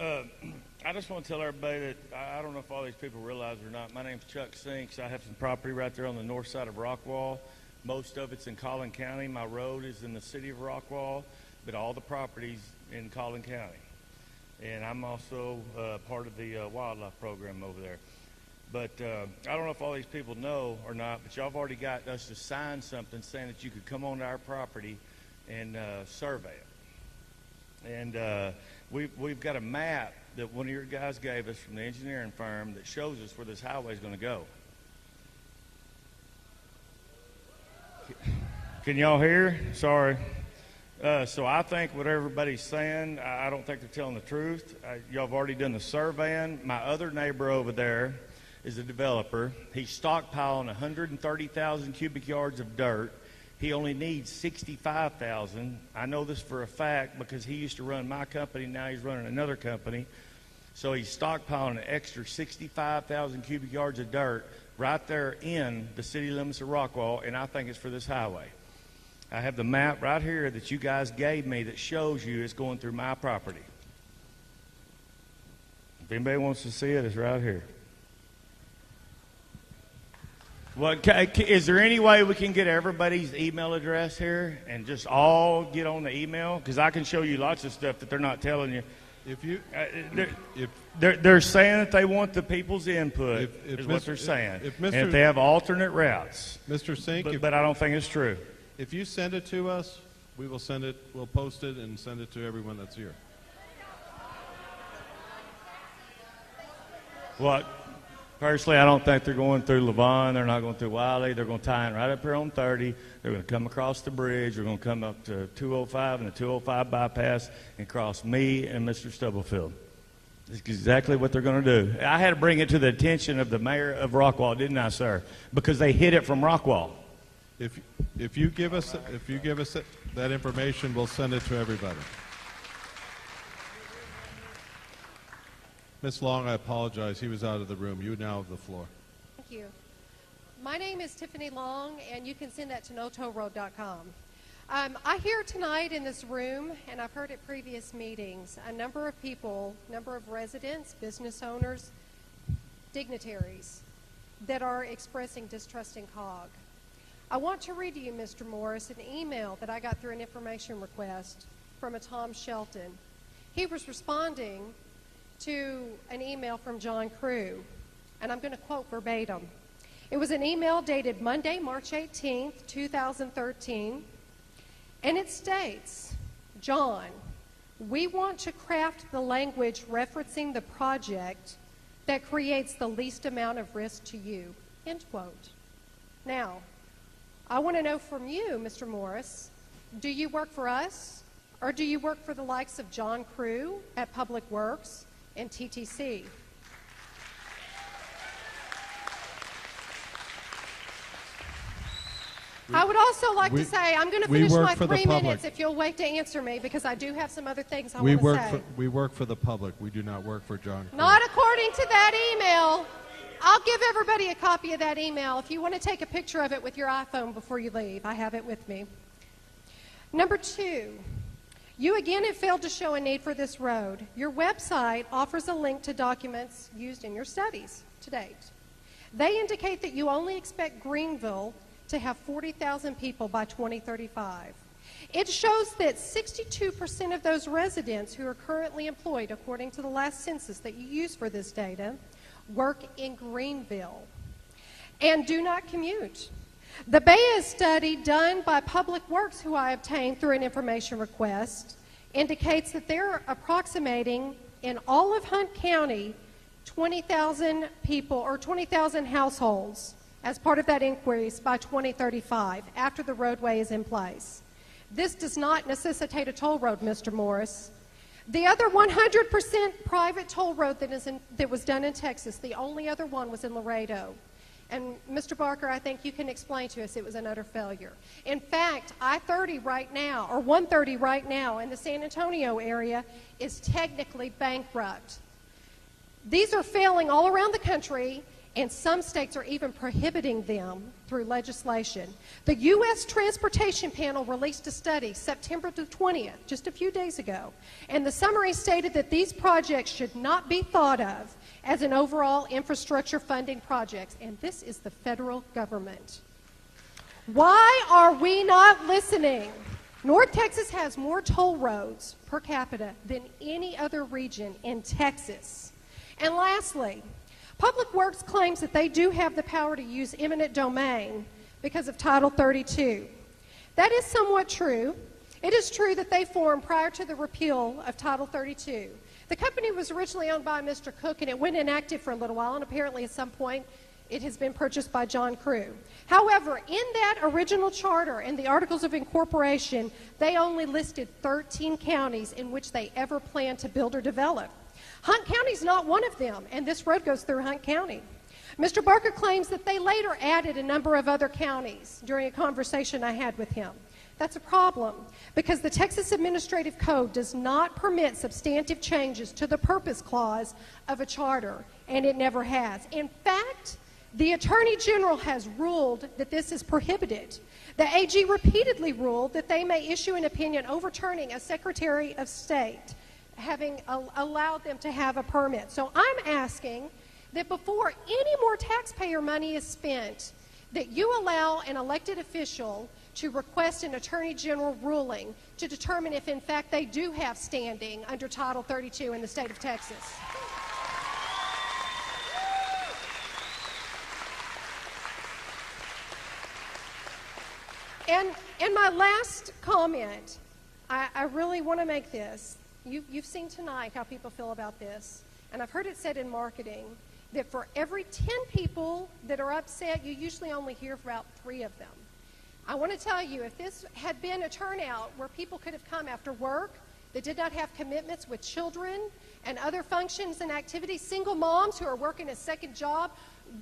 I just want to tell everybody that I don't know if all these people realize it or not. My name's Chuck Sinks. I have some property right there on the north side of Rockwall. Most of it's in Collin County. My road is in the city of Rockwall, but all the property's in Collin County. And I'm also part of the wildlife program over there. But I don't know if all these people know or not, but y'all have already got us to sign something saying that you could come onto our property and survey it. And we've got a map that one of your guys gave us from the engineering firm that shows us where this highway is going to go. Can y'all hear? Sorry. So I think what everybody's saying, I don't think they're telling the truth. Y'all have already done the surveying. My other neighbor over there is a developer. He's stockpiling 130,000 cubic yards of dirt. He only needs 65,000. I know this for a fact because he used to run my company. Now he's running another company. So he's stockpiling an extra 65,000 cubic yards of dirt right there in the city limits of Rockwall, and I think it's for this highway. I have the map right here that you guys gave me that shows you it's going through my property. If anybody wants to see it, it's right here. Well, is there any way we can get everybody's email address here and just all get on the email? Because I can show you lots of stuff that they're not telling you. They're saying that they want the people's input, is what they're saying. And if they have alternate routes. Mr. Sink, but I don't think it's true. If you send it to us, we will send it. We'll post it and send it to everyone that's here. What? Personally, I don't think they're going through Levon. They're not going through Wiley. They're going to tie in right up here on 30. They're going to come across the bridge. They're going to come up to 205 and the 205 bypass and cross me and Mr. Stubblefield. That's exactly what they're going to do. I had to bring it to the attention of the mayor of Rockwall, didn't I, sir? Because they hid it from Rockwall. If you give us that information, we'll send it to everybody. Ms. Long, I apologize. He was out of the room. You now have the floor. Thank you. My name is Tiffany Long, and you can send that to notollroad.com. I hear tonight in this room, and I've heard at previous meetings, a number of people, number of residents, business owners, dignitaries that are expressing distrust in COG. I want to read to you, Mr. Morris, an email that I got through an information request from a Tom Shelton. He was responding to an email from John Crew, and I'm going to quote verbatim. It was an email dated Monday, March 18th, 2013, and it states, John, we want to craft the language referencing the project that creates the least amount of risk to you, end quote. Now, I want to know from you, Mr. Morris, do you work for us, or do you work for the likes of John Crew at Public Works and TTC? I would also like to say, I'm going to finish my 3 minutes if you'll wait to answer me, because I do have some other things I want to say. We work for the public. We do not work for John Crew. Not according to that email. I'll give everybody a copy of that email. If you want to take a picture of it with your iPhone before you leave, I have it with me. Number 2, you again have failed to show a need for this road. Your website offers a link to documents used in your studies to date. They indicate that you only expect Greenville to have 40,000 people by 2035. It shows that 62% of those residents who are currently employed, according to the last census that you use for this data, work in Greenville and do not commute. The BEA study done by Public Works, who I obtained through an information request, indicates that they're approximating in all of Hunt County 20,000 people or 20,000 households as part of that increase by 2035, after the roadway is in place. This does not necessitate a toll road, Mr. Morris. The other 100% private toll road that was done in Texas, the only other one was in Laredo. And Mr. Barker, I think you can explain to us it was an utter failure. In fact, I-30 right now, or 130 right now in the San Antonio area is technically bankrupt. These are failing all around the country, and some states are even prohibiting them through legislation. The U.S. Transportation Panel released a study September the 20th, just a few days ago, and the summary stated that these projects should not be thought of as an overall infrastructure funding projects, and this is the federal government. Why are we not listening? North Texas has more toll roads per capita than any other region in Texas. And lastly, Public Works claims that they do have the power to use eminent domain because of Title 32. That is somewhat true. It is true that they formed prior to the repeal of Title 32. The company was originally owned by Mr. Cook, and it went inactive for a little while, and apparently at some point it has been purchased by John Crew. However, in that original charter and the Articles of Incorporation, they only listed 13 counties in which they ever planned to build or develop. Hunt County is not one of them, and this road goes through Hunt County. Mr. Barker claims that they later added a number of other counties during a conversation I had with him. That's a problem, because the Texas Administrative Code does not permit substantive changes to the purpose clause of a charter, and it never has. In fact, the Attorney General has ruled that this is prohibited. The AG repeatedly ruled that they may issue an opinion overturning a Secretary of State having allowed them to have a permit. So I'm asking that before any more taxpayer money is spent, that you allow an elected official to request an Attorney General ruling to determine if in fact they do have standing under Title 32 in the state of Texas. And my last comment, I really want to make this. You've seen tonight how people feel about this, and I've heard it said in marketing that for every 10 people that are upset, you usually only hear about 3 of them. I want to tell you, if this had been a turnout where people could have come after work that did not have commitments with children and other functions and activities, single moms who are working a second job,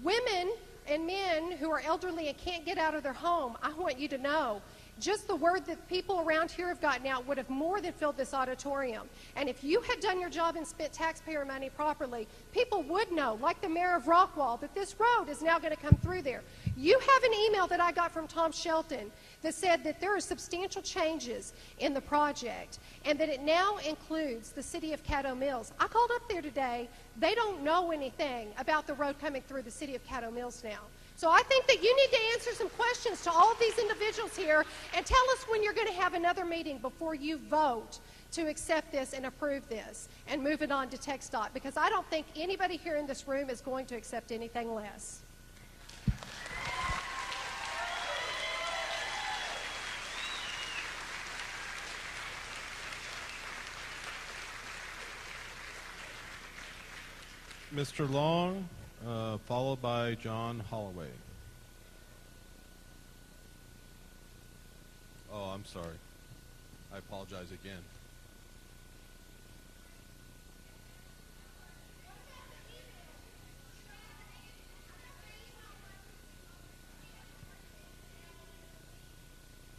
women and men who are elderly and can't get out of their home. I want you to know, just the word that people around here have gotten out would have more than filled this auditorium. And if you had done your job and spent taxpayer money properly, people would know, like the mayor of Rockwall, that this road is now going to come through there. You have an email that I got from Tom Shelton that said that there are substantial changes in the project and that it now includes the city of Caddo Mills. I called up there today. They don't know anything about the road coming through the city of Caddo Mills now. So I think that you need to answer some questions to all of these individuals here and tell us when you're going to have another meeting before you vote to accept this and approve this and move it on to TxDOT, because I don't think anybody here in this room is going to accept anything less. Mr. Long, followed by John Holloway. Oh, I'm sorry. I apologize again.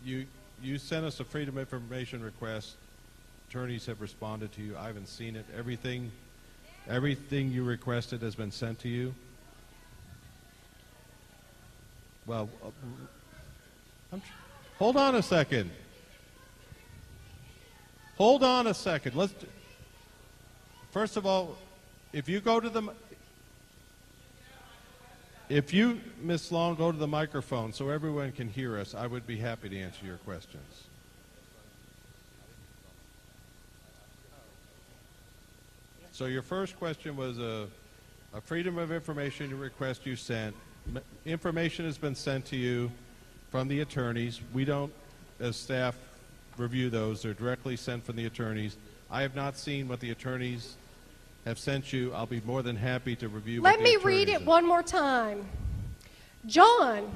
You sent us a Freedom of Information request. Attorneys have responded to you. I haven't seen it. Everything you requested has been sent to you. Well, hold on a second. Hold on a second. First of all, if you, Ms. Long, go to the microphone so everyone can hear us, I would be happy to answer your questions. So your first question was a Freedom of Information request you sent. Information has been sent to you from the attorneys. We don't, as staff, review those. They're directly sent from the attorneys. I have not seen what the attorneys have sent you. I'll be more than happy to review what the attorneys Let me read it one more time. John,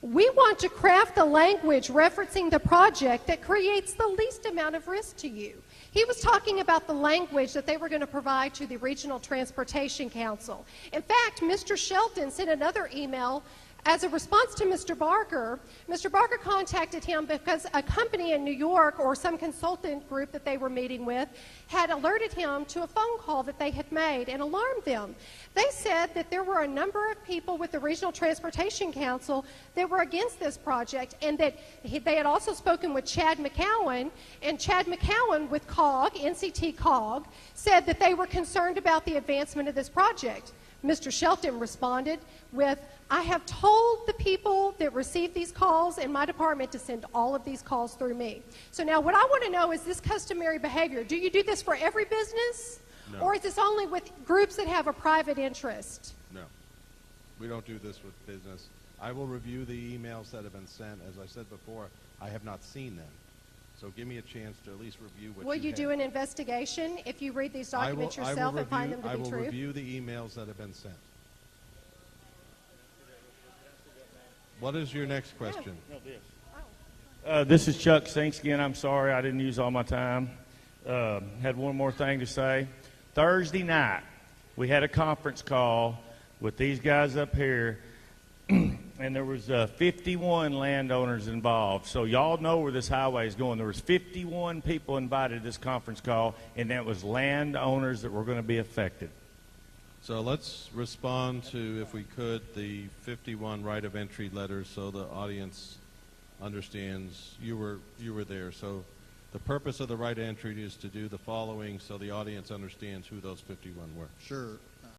we want to craft the language referencing the project that creates the least amount of risk to you. He was talking about the language that they were going to provide to the Regional Transportation Council. In fact, Mr. Shelton sent another email as a response to Mr. Barker. Mr. Barker contacted him because a company in New York, or some consultant group that they were meeting with, had alerted him to a phone call that they had made and alarmed them. They said that there were a number of people with the Regional Transportation Council that were against this project, and that they had also spoken with Chad McCowan, and Chad McCowan with COG, NCT COG, said that they were concerned about the advancement of this project. Mr. Shelton responded with, I have told the people that receive these calls in my department to send all of these calls through me. So now what I want to know is this customary behavior. Do you do this for every business? No. Or is this only with groups that have a private interest? No. We don't do this with business. I will review the emails that have been sent. As I said before, I have not seen them. So give me a chance to at least review what Will you do an investigation if you read these documents yourself and find them to be true? I will review the emails that have been sent. What is your next question? This is Chuck Sinksky, and I'm sorry I didn't use all my time. Had one more thing to say. Thursday night, we had a conference call with these guys up here, and there was 51 landowners involved. So y'all know where this highway is going. There was 51 people invited to this conference call, and that was landowners that were going to be affected. So let's respond to, if we could, the 51 right of entry letters so the audience understands you were there. So the purpose of the right of entry is to do the following so the audience understands who those 51 were. Sure.